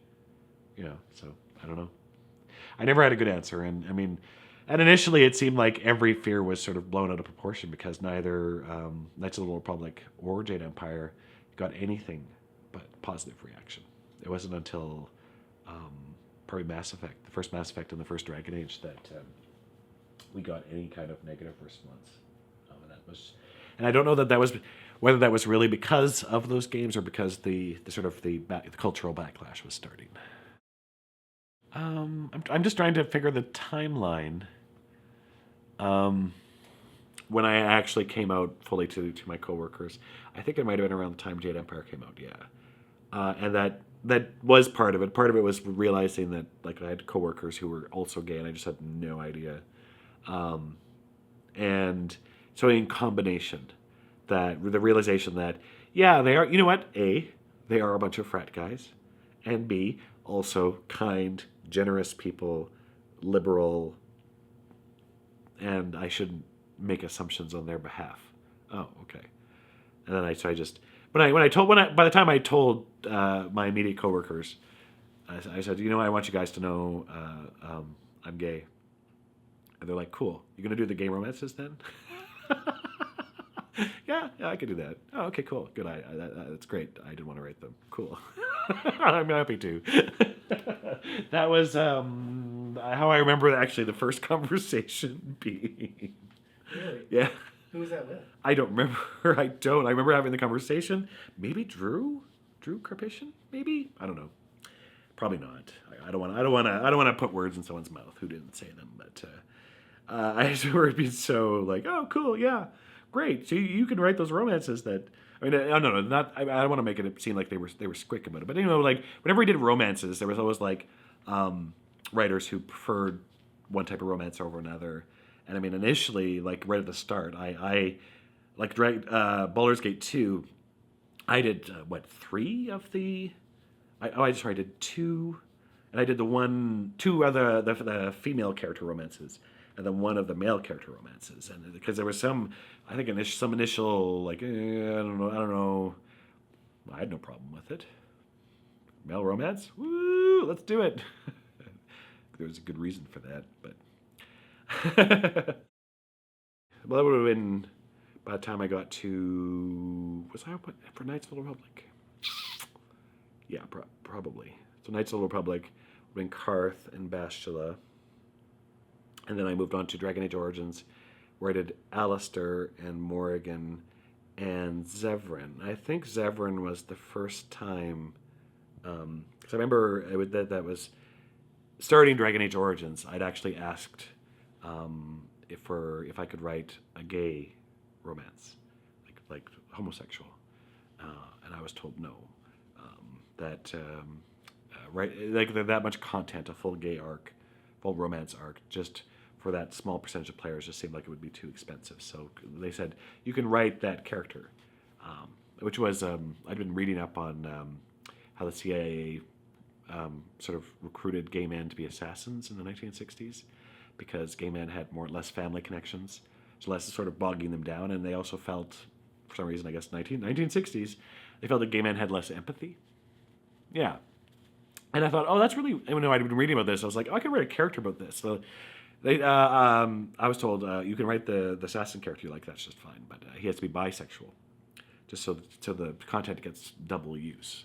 So I don't know. I never had a good answer, and initially it seemed like every fear was sort of blown out of proportion because neither Knights of the Old Republic or Jade Empire got anything but positive reaction. It wasn't until probably Mass Effect, the first Mass Effect and the first Dragon Age, that we got any kind of negative response. And I don't know whether that was really because of those games or because the cultural backlash was starting. I'm just trying to figure the timeline. When I actually came out fully to my coworkers, I think it might have been around the time Jade Empire came out. Yeah, and that was part of it. Part of it was realizing that I had coworkers who were also gay, and I just had no idea. And so in combination, that the realization that yeah, they are. You know what? A, they are a bunch of frat guys, and B, also kind, generous people, liberal, and I shouldn't make assumptions on their behalf. Oh, okay. And then by the time I told my immediate coworkers, I said, I want you guys to know I'm gay. And they're like, cool. You're gonna do the gay romances then? yeah, I could do that. Oh, okay, cool, good. That's great. I didn't want to write them. Cool. I'm happy to. That was how I remember actually the first conversation being. Really? Yeah. Who was that with? I don't remember. I don't. I remember having the conversation. Maybe Drew Karpyshyn? Maybe? I don't know. Probably not. I don't want to put words in someone's mouth who didn't say them. But I just remember being so like, oh, cool, yeah, great. So you can write those romances that. No, not. I don't want to make it seem like they were squick about it. But whenever we did romances, there was always writers who preferred one type of romance over another. And initially, right at the start, I Baldur's Gate 2. I did 3 of the. I did 2, and I did two of the female character romances, and then one of the male character romances, and because there was some initial I don't know, I had no problem with it. Male romance, woo, let's do it. There was a good reason for that, but. Well, that would have been by the time I got to. Was I for Knights of the Republic? Yeah, probably. So Knights of the Republic would have been Karth and Bastila. And then I moved on to Dragon Age Origins, where I did Alistair and Morrigan and Zevran. I think Zevran was the first time. Because I remember that was starting Dragon Age Origins. I'd actually asked if I could write a gay romance, like homosexual, and I was told no. That right, like that much content, a full gay arc, full romance arc, just for that small percentage of players just seemed like it would be too expensive. So they said you can write that character, which was I'd been reading up on how the CIA sort of recruited gay men to be assassins in the 1960s because gay men had less family connections, so less sort of bogging them down, and they also felt, for some reason, I guess 1960s, they felt that gay men had less empathy. Yeah. And I thought, oh, that's really. Even though I'd been reading about this, I was like, oh, I could write a character about this. So I was told you can write the assassin character you like. That's just fine, but he has to be bisexual, just so the content gets double use.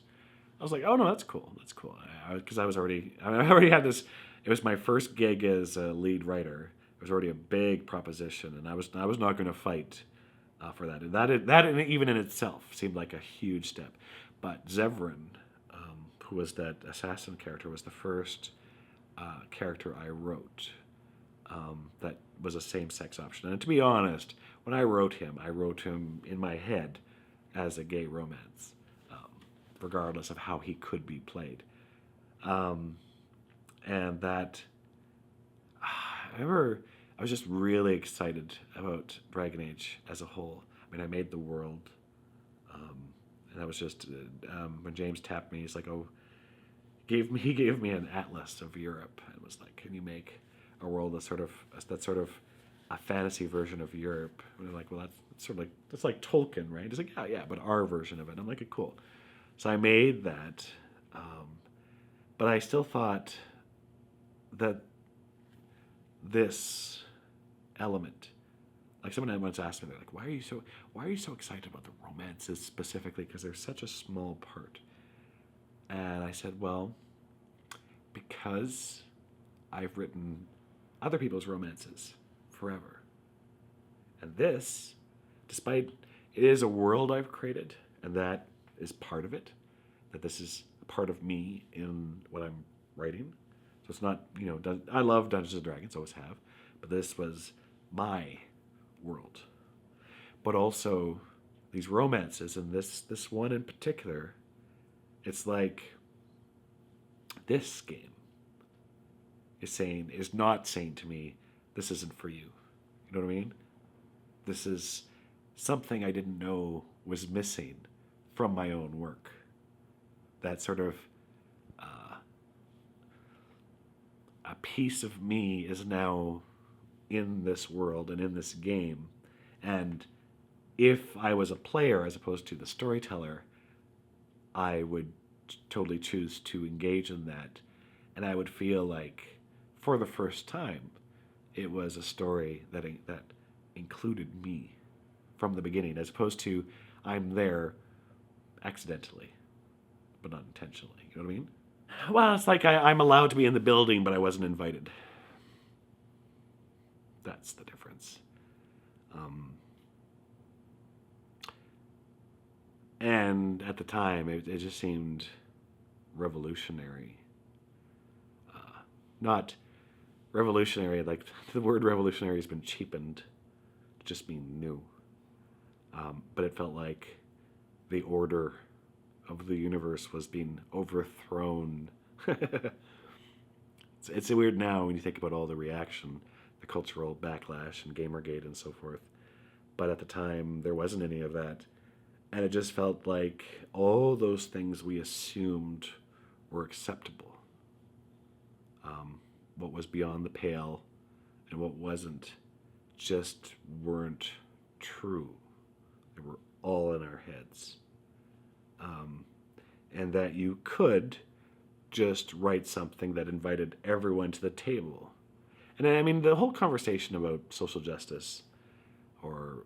I was like, oh no, that's cool. That's cool. Because I already had this. It was my first gig as a lead writer. It was already a big proposition, and I was not going to fight for that. And that even in itself seemed like a huge step. But Zevran, who was that assassin character, was the first character I wrote that was a same-sex option. And to be honest, when I wrote him in my head as a gay romance, regardless of how he could be played. And that, I remember I was just really excited about Dragon Age as a whole. I mean, I made the world, and that was just when James tapped me. He's like, "Oh, he gave me an atlas of Europe, and was like, can you make a world that's sort of a fantasy version of Europe?" And I'm like, "Well, that's like Tolkien, right?" He's like, "Yeah, but our version of it." And I'm like, "Cool." So I made that, but I still thought that this element, like someone had once asked me, they're like, why are you so excited about the romances specifically? Because they're such a small part. And I said, well, because I've written other people's romances forever. And this, despite it is a world I've created, and that is part of it, that this is a part of me in what I'm writing. So it's not, I love Dungeons and Dragons, always have, but this was my world. But also these romances, and this one in particular, it's like this game is not saying to me, this isn't for you. You know what I mean? This is something I didn't know was missing from my own work. That sort of a piece of me is now in this world and in this game. And if I was a player as opposed to the storyteller, I would totally choose to engage in that. And I would feel like, for the first time, it was a story that included me from the beginning, as opposed to I'm there accidentally, but not intentionally. You know what I mean? Well, it's like I'm allowed to be in the building, but I wasn't invited. That's the difference. And at the time, it just seemed revolutionary. Not revolutionary, like the word revolutionary has been cheapened to just mean new. But it felt like the order of the universe was being overthrown. It's weird now when you think about all the reaction, the cultural backlash and Gamergate and so forth. But at the time, there wasn't any of that. And it just felt like all those things we assumed were acceptable. What was beyond the pale and what wasn't just weren't true. They were all in our heads. And that you could just write something that invited everyone to the table. And I mean, the whole conversation about social justice or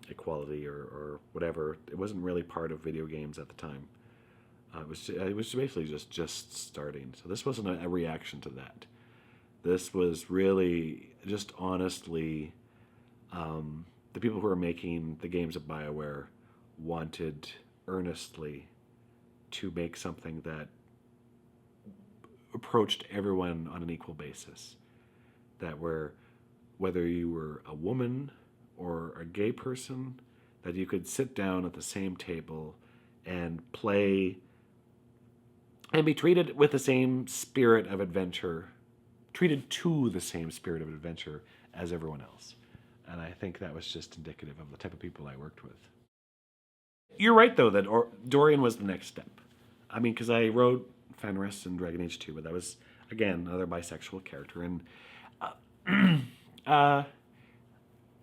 equality or whatever, it wasn't really part of video games at the time. It was basically just starting. So this wasn't a reaction to that. This was really just honestly, the people who were making the games of BioWare wanted earnestly to make something that approached everyone on an equal basis. That whether you were a woman or a gay person, that you could sit down at the same table and play and be treated with the same spirit of adventure, treated to the same spirit of adventure as everyone else. And I think that was just indicative of the type of people I worked with. You're right, though, that Dorian was the next step. I mean, because I wrote Fenris and Dragon Age 2, but that was, again, another bisexual character. And uh,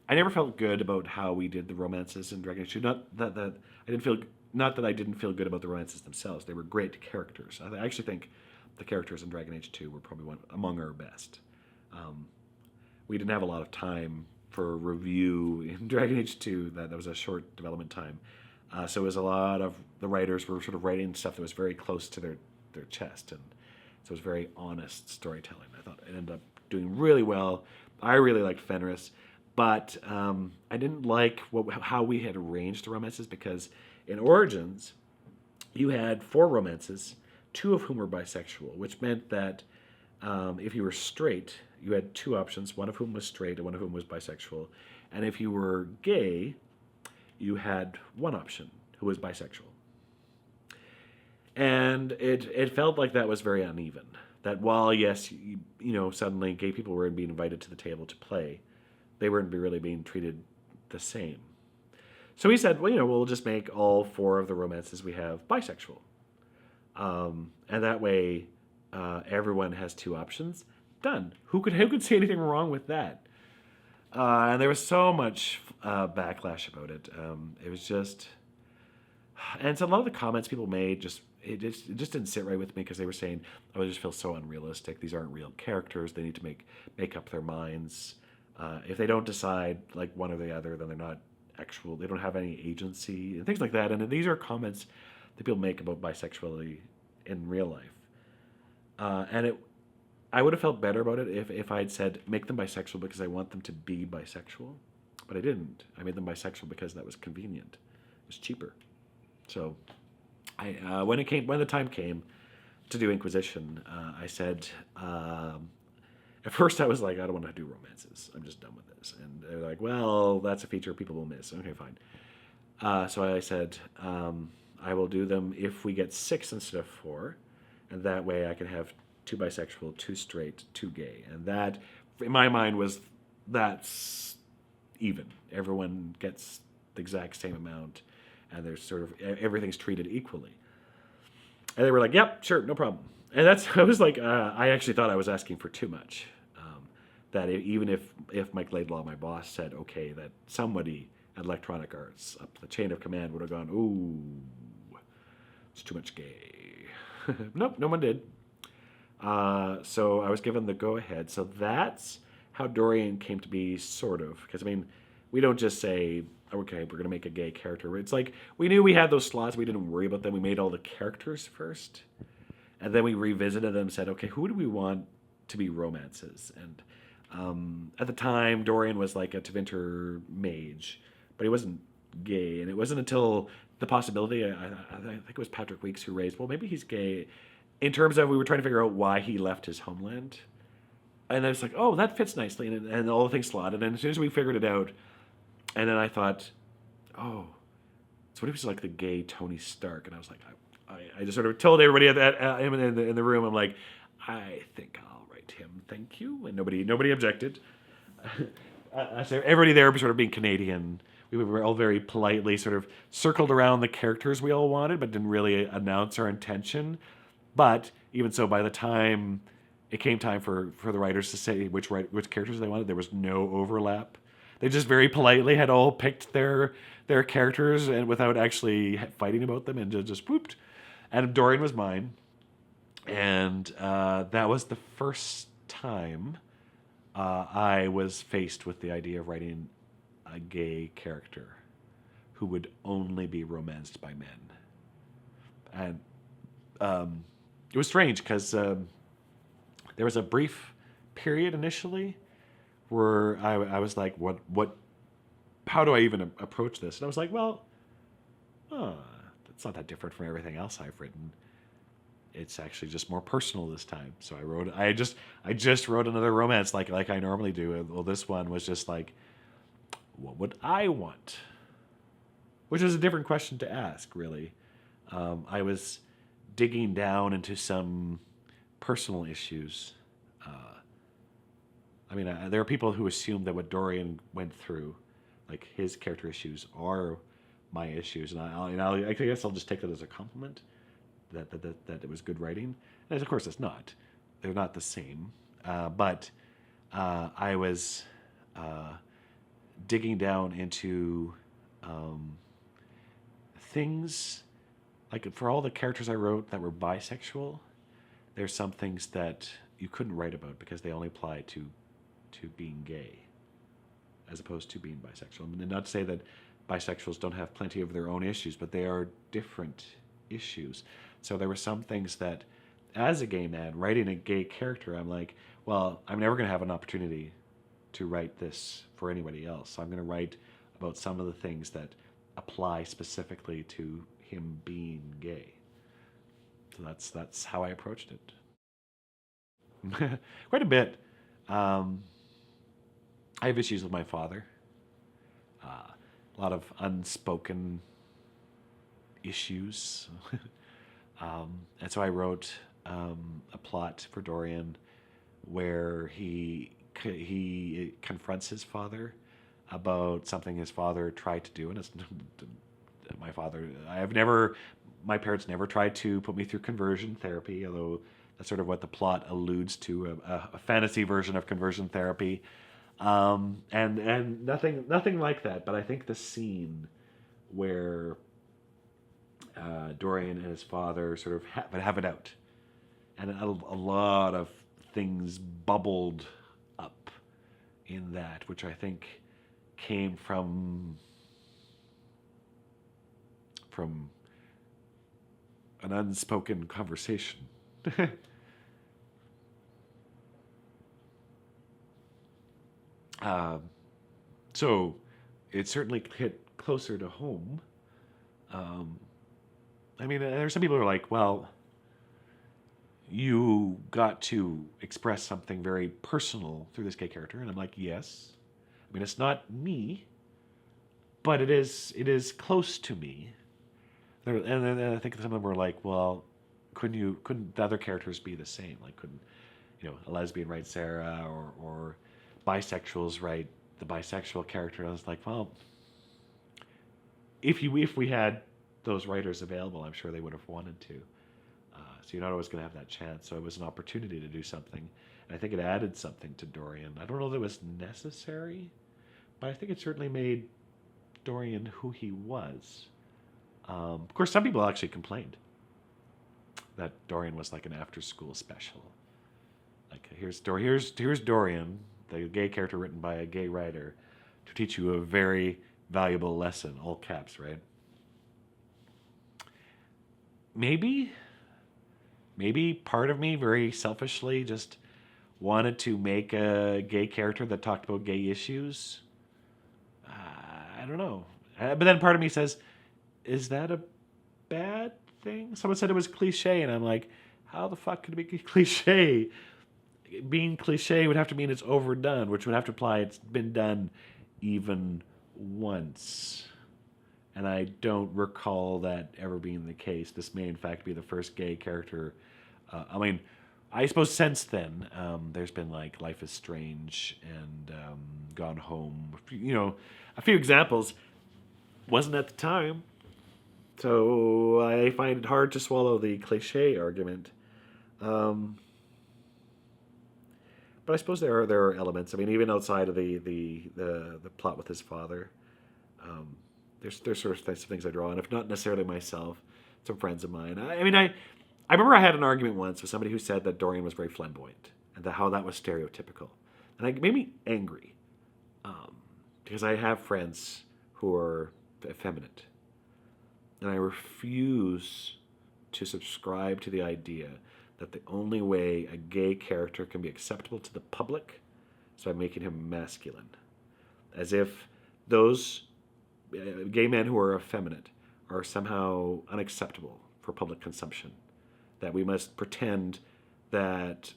I never felt good about how we did the romances in Dragon Age 2. Not that I didn't feel good about the romances themselves. They were great characters. I actually think the characters in Dragon Age 2 were probably one among our best. We didn't have a lot of time for review in Dragon Age 2. That was a short development time. So it was a lot of the writers were sort of writing stuff that was very close to their chest. And so it was very honest storytelling. I thought it ended up doing really well. I really liked Fenris. But I didn't like how we had arranged the romances, because in Origins, you had 4 romances, 2 of whom were bisexual, which meant that if you were straight, you had 2 options, one of whom was straight and one of whom was bisexual. And if you were gay, you had one option, who was bisexual. And it felt like that was very uneven. That while, yes, suddenly gay people were being invited to the table to play, they weren't really being treated the same. So he said, well, we'll just make all 4 of the romances we have bisexual. And that way, everyone has 2 options. Done. Who could say anything wrong with that? And there was so much backlash about it. It was just, and so a lot of the comments people made it just didn't sit right with me, because they were saying, "Oh, it just feels so unrealistic. These aren't real characters. They need to make up their minds. If they don't decide like one or the other, then they're not actual. They don't have any agency and things like that." And these are comments that people make about bisexuality in real life. I would have felt better about it if I had said, make them bisexual because I want them to be bisexual. But I didn't. I made them bisexual because that was convenient. It was cheaper. So when the time came to do Inquisition, I said, at first I was like, I don't want to do romances. I'm just done with this. And they're like, well, that's a feature people will miss. Okay, fine. So I said, I will do them if we get 6 instead of 4. And that way I can have 2 bisexual, 2 straight, 2 gay. And that, in my mind, that's even. Everyone gets the exact same amount, and there's sort of, everything's treated equally. And they were like, yep, sure, no problem. And I was like, I actually thought I was asking for too much. That even if Mike Laidlaw, my boss, said, okay, that somebody at Electronic Arts, up the chain of command, would have gone, ooh, it's too much gay. Nope, no one did. So I was given the go-ahead. So that's how Dorian came to be, sort of. Because, I mean, we don't just say, okay, we're going to make a gay character. It's like, we knew we had those slots. We didn't worry about them. We made all the characters first. And then we revisited them and said, okay, who do we want to be romances? And at the time, Dorian was like a Tevinter mage. But he wasn't gay. And it wasn't until the possibility, I think it was Patrick Weeks who raised, well, maybe he's gay. In terms of, we were trying to figure out why he left his homeland. And I was like, oh, that fits nicely. And all the things slotted. And as soon as we figured it out, and then I thought, oh, so what if he's like the gay Tony Stark? And I was like, I just sort of told everybody in the room, I'm like, I think I'll write him, thank you. And nobody objected. So everybody there was sort of being Canadian. We were all very politely sort of circled around the characters we all wanted, but didn't really announce our intention. But even so, by the time it came time for the writers to say which characters they wanted, there was no overlap. They just very politely had all picked their characters, and without actually fighting about them, and just whooped. And Dorian was mine. And that was the first time I was faced with the idea of writing a gay character who would only be romanced by men. And it was strange because there was a brief period initially where I was like, how do I even approach this? And I was like, well, it's not that different from everything else I've written. It's actually just more personal this time. So I just wrote another romance like I normally do. Well, this one was just like, what would I want? Which is a different question to ask, really. I was digging down into some personal issues. There are people who assume that what Dorian went through, like his character issues, are my issues, and I guess I'll just take that as a compliment that it was good writing. And of course, it's not. They're not the same. But I was digging down into things like for all the characters I wrote that were bisexual. There's some things that you couldn't write about because they only apply to being gay, as opposed to being bisexual. And not to say that bisexuals don't have plenty of their own issues, but they are different issues. So there were some things that, as a gay man, writing a gay character, I'm like, well, I'm never going to have an opportunity to write this for anybody else. So I'm going to write about some of the things that apply specifically to him being gay. So that's how I approached it. Quite a bit. I have issues with my father. A lot of unspoken issues. And so I wrote a plot for Dorian where he confronts his father about something his father tried to do, and it's my father. My parents never tried to put me through conversion therapy, although that's sort of what the plot alludes to, a fantasy version of conversion therapy, and nothing like that. But I think the scene where Dorian and his father sort of have it out, and a lot of things bubbled up in that, which I think came from an unspoken conversation. So it certainly hit closer to home. There's some people who are like, well, you got to express something very personal through this gay character. And I'm like, yes. It's not me, but it is close to me. And I think some of them were like, well, couldn't the other characters be the same? Like, couldn't, a lesbian write Sarah, or bisexuals write the bisexual character? And I was like, well, if we had those writers available, I'm sure they would have wanted to. So you're not always going to have that chance. So it was an opportunity to do something. And I think it added something to Dorian. I don't know that it was necessary, but I think it certainly made Dorian who he was. Of course, some people actually complained that Dorian was like an after-school special. Like, here's Dorian, the gay character written by a gay writer, to teach you a very valuable lesson, all caps, right? Maybe part of me very selfishly just wanted to make a gay character that talked about gay issues. I don't know. But then part of me says, is that a bad thing? Someone said it was cliche, and I'm like, how the fuck could it be cliche? Being cliche would have to mean it's overdone, which would have to imply it's been done even once. And I don't recall that ever being the case. This may, in fact, be the first gay character. I suppose since then, there's been like Life is Strange and Gone Home. A few examples. Wasn't at the time. So I find it hard to swallow the cliche argument. But I suppose there are elements. Even outside of the plot with his father, there's sort of types of things I draw on. If not necessarily myself, some friends of mine. I remember I had an argument once with somebody who said that Dorian was very flamboyant and how that was stereotypical, and it made me angry because I have friends who are effeminate, and I refuse to subscribe to the idea that the only way a gay character can be acceptable to the public is by making him masculine. As if those gay men who are effeminate are somehow unacceptable for public consumption. That we must pretend that,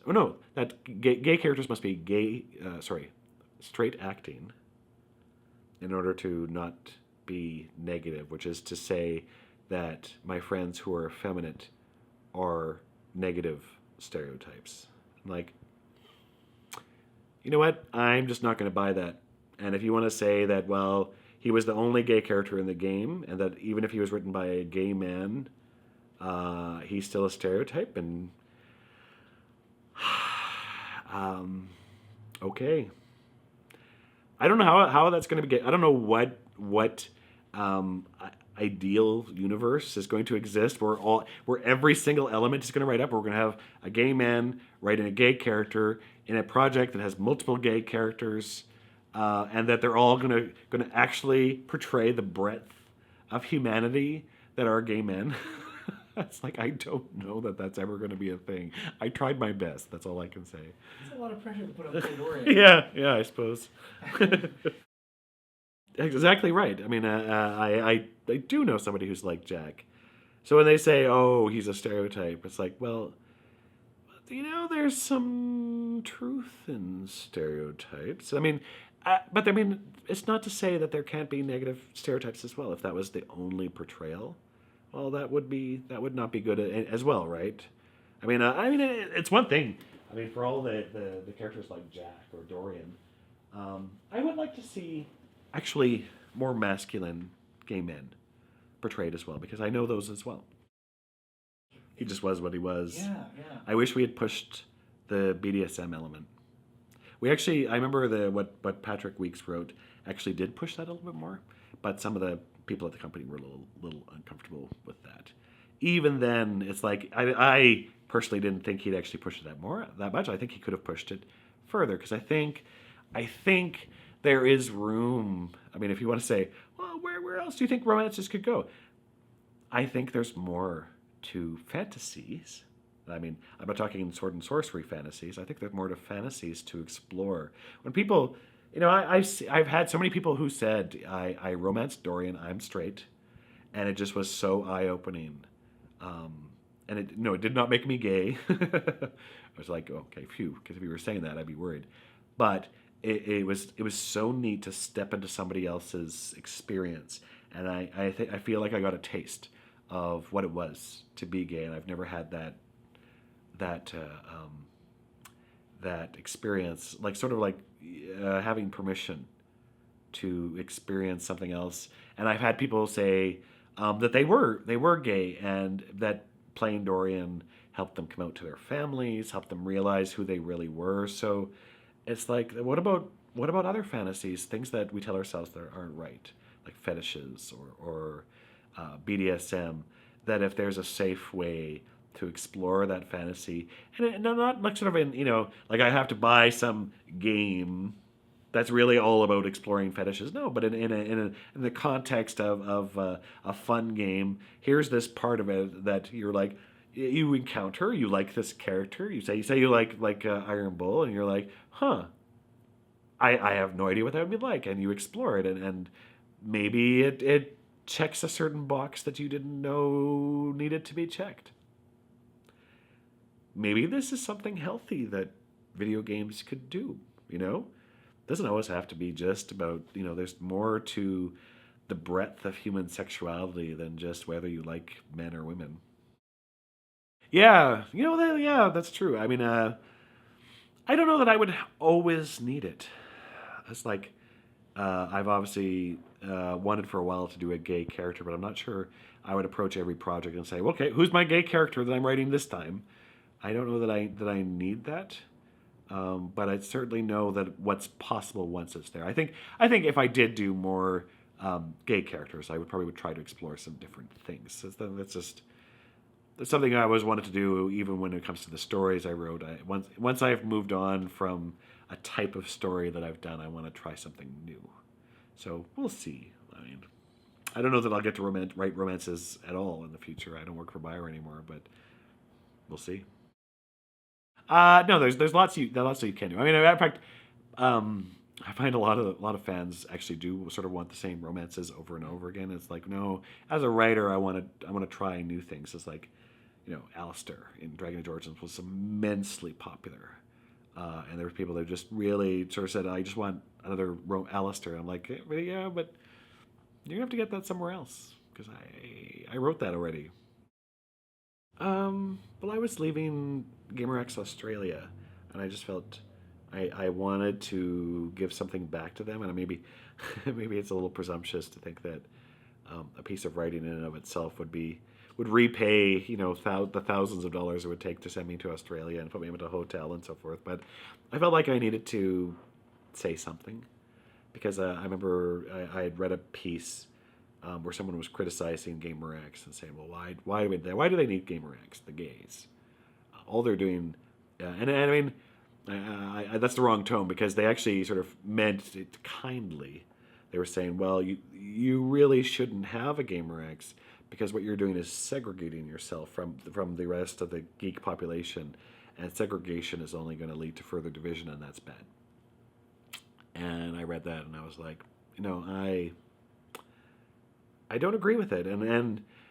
gay characters must be straight acting in order to not be negative, which is to say that my friends who are effeminate are negative stereotypes. Like, you know what? I'm just not going to buy that. And if you want to say that, well, he was the only gay character in the game, and that even if he was written by a gay man, he's still a stereotype, and okay. I don't know how that's going to be. I don't know what ideal universe is going to exist where every single element is going to write up. We're going to have a gay man writing a gay character in a project that has multiple gay characters, and that they're all going to actually portray the breadth of humanity that are gay men. It's like, I don't know that that's ever going to be a thing. I tried my best. That's all I can say. It's a lot of pressure to put on Pandora. Yeah, I suppose. Exactly right. I mean, I do know somebody who's like Jack. So when they say, "Oh, he's a stereotype," it's like, well, there's some truth in stereotypes. I mean, but I mean, it's not to say that there can't be negative stereotypes as well. If that was the only portrayal, well, that would not be good as well, right? I mean, it's one thing. I mean, for all the characters like Jack or Dorian, I would like to see actually more masculine gay men portrayed as well, because I know those as well. He just was what he was. Yeah. I wish we had pushed the BDSM element. I remember what Patrick Weeks wrote actually did push that a little bit more, but some of the people at the company were a little uncomfortable with that. Even then, it's like I personally didn't think he'd actually push it that much. I think he could have pushed it further, because I think there is room. I mean, if you want to say, well, where else do you think romances could go? I think there's more to fantasies. I mean, I'm not talking sword and sorcery fantasies. I think there's more to fantasies to explore. When people, I've had so many people who said, I romanced Dorian, I'm straight, and it just was so eye-opening. And it did not make me gay. I was like, okay, phew, because if you were saying that, I'd be worried. But it was so neat to step into somebody else's experience, and I feel like I got a taste of what it was to be gay, and I've never had that experience, like sort of like having permission to experience something else. And I've had people say that they were gay, and that playing Dorian helped them come out to their families, helped them realize who they really were. So it's like, what about other fantasies, things that we tell ourselves that aren't right, like fetishes or BDSM, that if there's a safe way to explore that fantasy, and not like sort of like I have to buy some game that's really all about exploring fetishes. No, but in the context of a fun game, here's this part of it that you're like, you encounter, you like this character, you say you like Iron Bull, and you're like, huh, I have no idea what that would be like, and you explore it, and maybe it checks a certain box that you didn't know needed to be checked. Maybe this is something healthy that video games could do, Doesn't always have to be just about, there's more to the breadth of human sexuality than just whether you like men or women. Yeah, that's true. I mean, I don't know that I would always need it. It's like, I've obviously wanted for a while to do a gay character, but I'm not sure I would approach every project and say, okay, who's my gay character that I'm writing this time? I don't know that I need that, but I certainly know that what's possible once it's there. I think if I did do more gay characters, I would probably try to explore some different things. That's something I always wanted to do, even when it comes to the stories I wrote. Once I've moved on from a type of story that I've done, I want to try something new. So we'll see. I mean, I don't know that I'll get to write romances at all in the future. I don't work for BioWare anymore, but we'll see. No, there's lots you can do. I mean, in fact, I find a lot of fans actually do sort of want the same romances over and over again. It's like, no, as a writer, I want to try new things. It's like, Alistair in Dragon Age Origins was immensely popular, and there were people that just really sort of said, I just want another Alistair. I'm like, yeah, but you're gonna have to get that somewhere else, because I wrote that already. Well, I was leaving GamerX Australia, and I just felt I wanted to give something back to them, and maybe maybe it's a little presumptuous to think that a piece of writing in and of itself would repay the thousands of dollars it would take to send me to Australia and put me into a hotel and so forth. But I felt like I needed to say something because I remember I had read a piece where someone was criticizing GamerX and saying, "Well, why do they need GamerX? The gays, all they're doing," and I mean, that's the wrong tone because they actually sort of meant it kindly. They were saying, "Well, you really shouldn't have a GamerX because what you're doing is segregating yourself from the rest of the geek population, and segregation is only going to lead to further division, and that's bad." And I read that and I was like, I don't agree with it,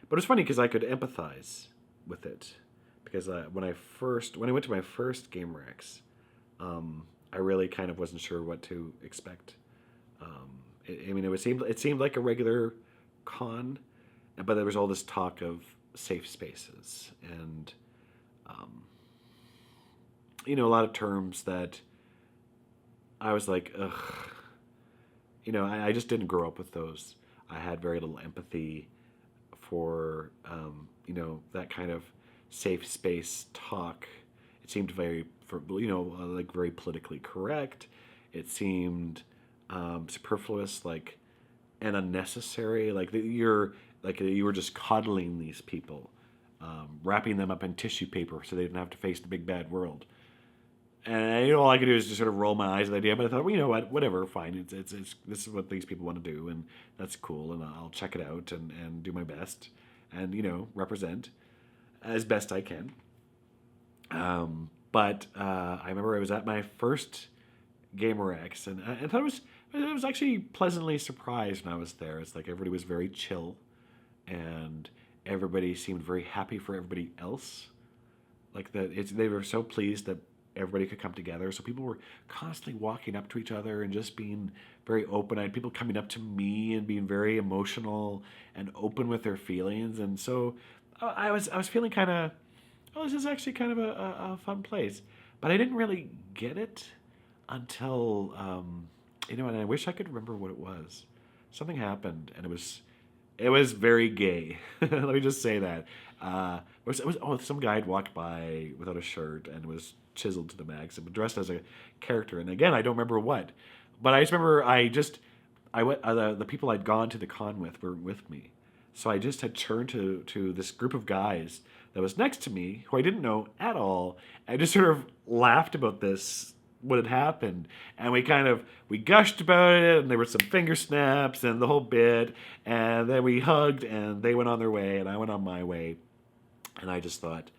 but it's funny because I could empathize with it because when I went to my first GamerX, I really kind of wasn't sure what to expect. It seemed like a regular con, but there was all this talk of safe spaces and a lot of terms that I was like, ugh. I just didn't grow up with those. I had very little empathy for, that kind of safe space talk. It seemed like very politically correct. It seemed superfluous, and unnecessary. You were just coddling these people, wrapping them up in tissue paper so they didn't have to face the big bad world. And all I could do is just sort of roll my eyes at the idea. But I thought, well, you know what, whatever, fine. It's this is what these people want to do, and that's cool. And I'll check it out and do my best, and represent as best I can. But I remember I was at my first GamerX, and I thought it was actually pleasantly surprised when I was there. It's like everybody was very chill, and everybody seemed very happy for everybody else. They were so pleased that everybody could come together. So people were constantly walking up to each other and just being very open. I had people coming up to me and being very emotional and open with their feelings. And so I was feeling kind of, oh, this is actually kind of a fun place. But I didn't really get it until, and I wish I could remember what it was. Something happened, and it was very gay. Let me just say that. Some guy had walked by without a shirt and was chiseled to the max and dressed as a character. And again, I don't remember what, but I just remember the people I'd gone to the con with were with me. So I just had turned to this group of guys that was next to me who I didn't know at all. I just sort of laughed about what had happened, and we gushed about it, and there were some finger snaps and the whole bit, and then we hugged, and they went on their way and I went on my way. And I just thought,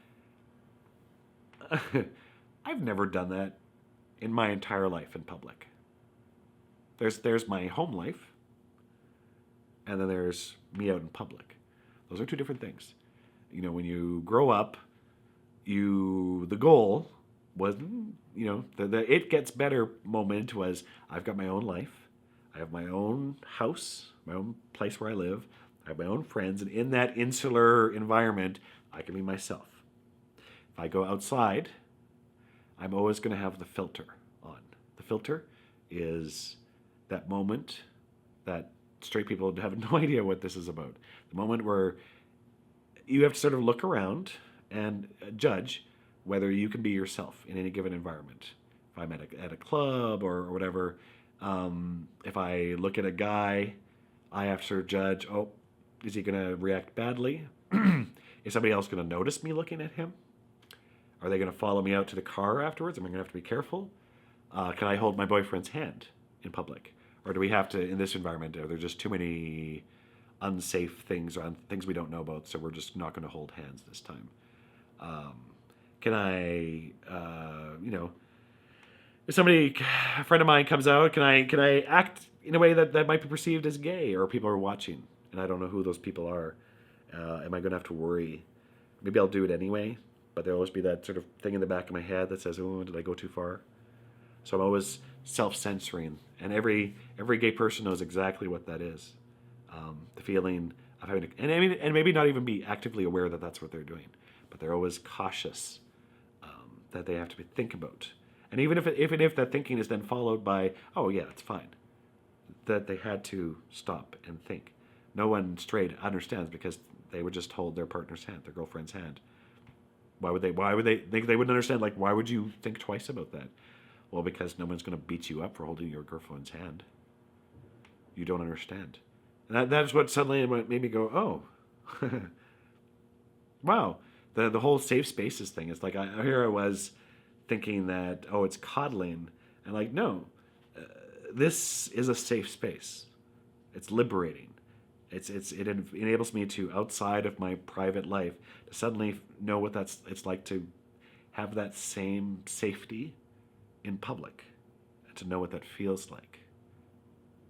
I've never done that in my entire life in public. There's my home life, and then there's me out in public. Those are two different things. When you grow up, the goal was, the it gets better moment was, I've got my own life, I have my own house, my own place where I live, I have my own friends, and in that insular environment, I can be myself. If I go outside, I'm always going to have the filter on. The filter is that moment that straight people have no idea what this is about. The moment where you have to sort of look around and judge whether you can be yourself in any given environment. If I'm at a club or whatever, if I look at a guy, I have to sort of judge, is he going to react badly? Is somebody else going to notice me looking at him? Are they going to follow me out to the car afterwards? Am I going to have to be careful? Can I hold my boyfriend's hand in public? Or do we have to, in this environment, are there just too many unsafe things or things we don't know about, so we're just not going to hold hands this time? Can I, if a friend of mine comes out, can I act in a way that might be perceived as gay, or people are watching and I don't know who those people are? Am I going to have to worry? Maybe I'll do it anyway, but there'll always be that sort of thing in the back of my head that says, oh, did I go too far? So I'm always self-censoring, and every gay person knows exactly what that is. The feeling of having to, and maybe not even be actively aware that that's what they're doing, but they're always cautious that they have to think about. And even if that thinking is then followed by, oh yeah, it's fine, that they had to stop and think. No one straight understands because they would just hold their partner's hand, their girlfriend's hand. Why would they think they wouldn't understand? Like, why would you think twice about that? Well, because no one's going to beat you up for holding your girlfriend's hand. You don't understand. And that's what suddenly made me go, oh, wow. The whole safe spaces thing. It's like, here I was thinking that, oh, it's coddling. And like, no, this is a safe space. It's liberating. It enables me to, outside of my private life, to suddenly know what it's like to have that same safety in public, and to know what that feels like.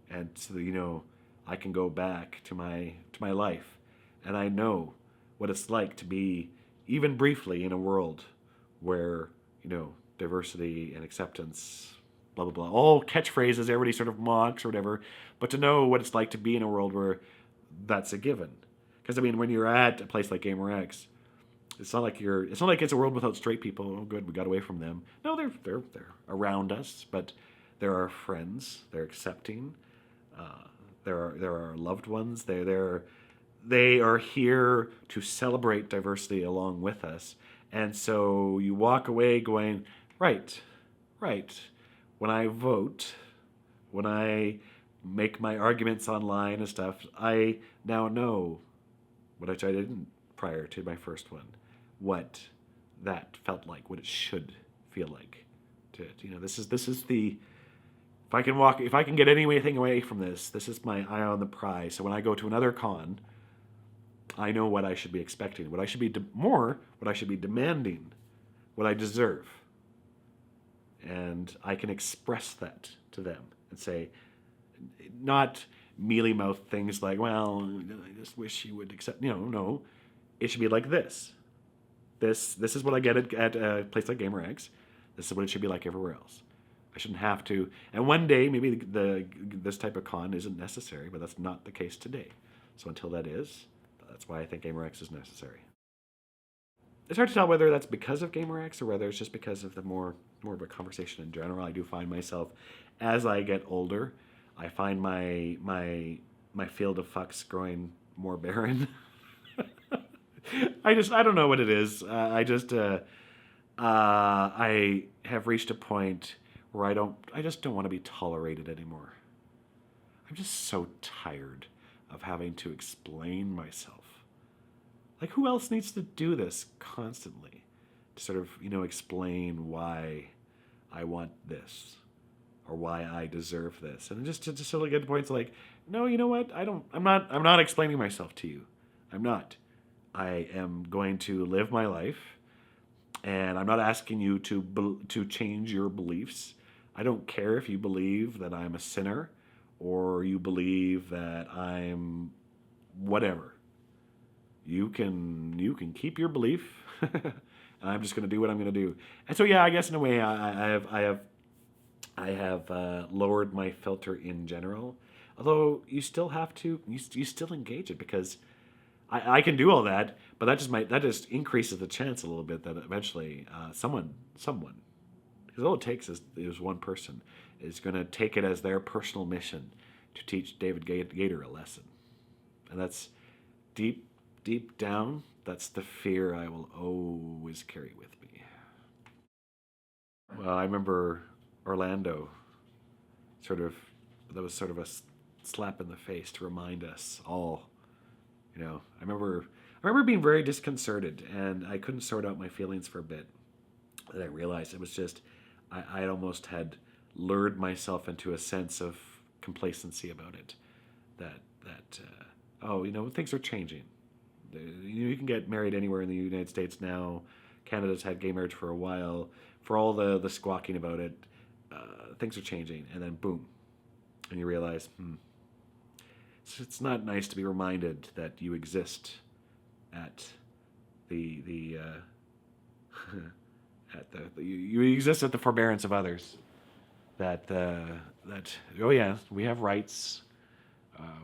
And so, I can go back to my life, and I know what it's like to be, even briefly, in a world where, diversity and acceptance, blah, blah, blah, all catchphrases everybody sort of mocks or whatever, but to know what it's like to be in a world where that's a given. Because when you're at a place like GamerX, it's not like it's a world without straight people. Oh, good, we got away from them. No, they're around us, but they're our friends. They're accepting. There are loved ones. They are here to celebrate diversity along with us. And so you walk away going, right. When I vote, when I make my arguments online and stuff, I now know what I didn't prior to my first one, what that felt like, what it should feel like. This is the, if I can get anything away from this is my eye on the prize. So when I go to another con, I know what I should be expecting, what I should be demanding, what I deserve. And I can express that to them and say, not mealy-mouthed things like, well, I just wish you would accept, no. It should be like this. This is what I get at a place like GamerX. This is what it should be like everywhere else. I shouldn't have to. And one day, maybe this type of con isn't necessary, but that's not the case today. So until that is, that's why I think GamerX is necessary. It's hard to tell whether that's because of GamerX or whether it's just because of the more of a conversation in general. I do find myself, as I get older, I find my field of fucks growing more barren. I don't know what it is. I have reached a point where I just don't want to be tolerated anymore. I'm just so tired of having to explain myself. Like, who else needs to do this constantly to sort of, explain why I want this or why I deserve this? And just to sort of get to points like, no, you know what? I'm not explaining myself to you. I'm not. I am going to live my life, and I'm not asking you to change your beliefs. I don't care if you believe that I'm a sinner or you believe that I'm whatever. You can keep your belief, and I'm just going to do what I'm going to do. And so, yeah, I guess in a way, I have lowered my filter in general. Although you still have to, you still engage it, because I can do all that, but that just increases the chance a little bit that eventually someone, because all it takes is one person is going to take it as their personal mission to teach David Gaider a lesson, and that's deep down. That's the fear I will always carry with me. Well, I remember Orlando. That was sort of a slap in the face to remind us all. I remember being very disconcerted, and I couldn't sort out my feelings for a bit. And I realized it was just I almost had lured myself into a sense of complacency about it. Things are changing. You can get married anywhere in the United States now. Canada's had gay marriage for a while. For all the squawking about it, things are changing, and then boom, and you realize, it's not nice to be reminded that you exist at you exist at the forbearance of others. That oh yeah, we have rights.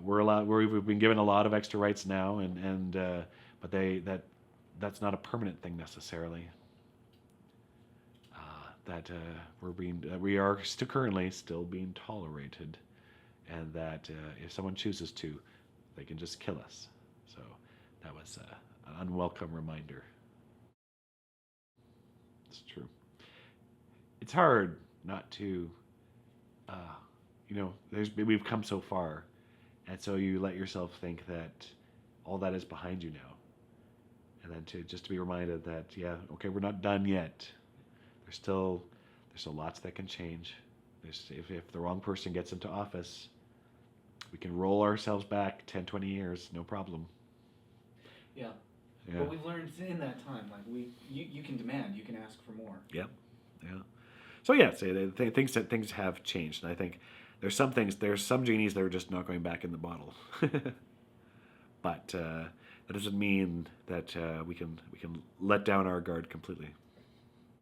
We've been given a lot of extra rights now, but that's not a permanent thing necessarily. That we are still currently still being tolerated, and that if someone chooses to, they can just kill us. So that was an unwelcome reminder. It's true. It's hard not to, uh, we've come so far, and so you let yourself think that all that is behind you now, and then to be reminded that yeah, okay, we're not done yet. There's still lots that can change. If the wrong person gets into office, we can roll ourselves back 10, 20 years, no problem. Yeah. Yeah. But we've learned in that time, like you can demand, you can ask for more. Yep. Yeah. So yeah, things have changed, and I think there's some genies that are just not going back in the bottle. But that doesn't mean that we can let down our guard completely.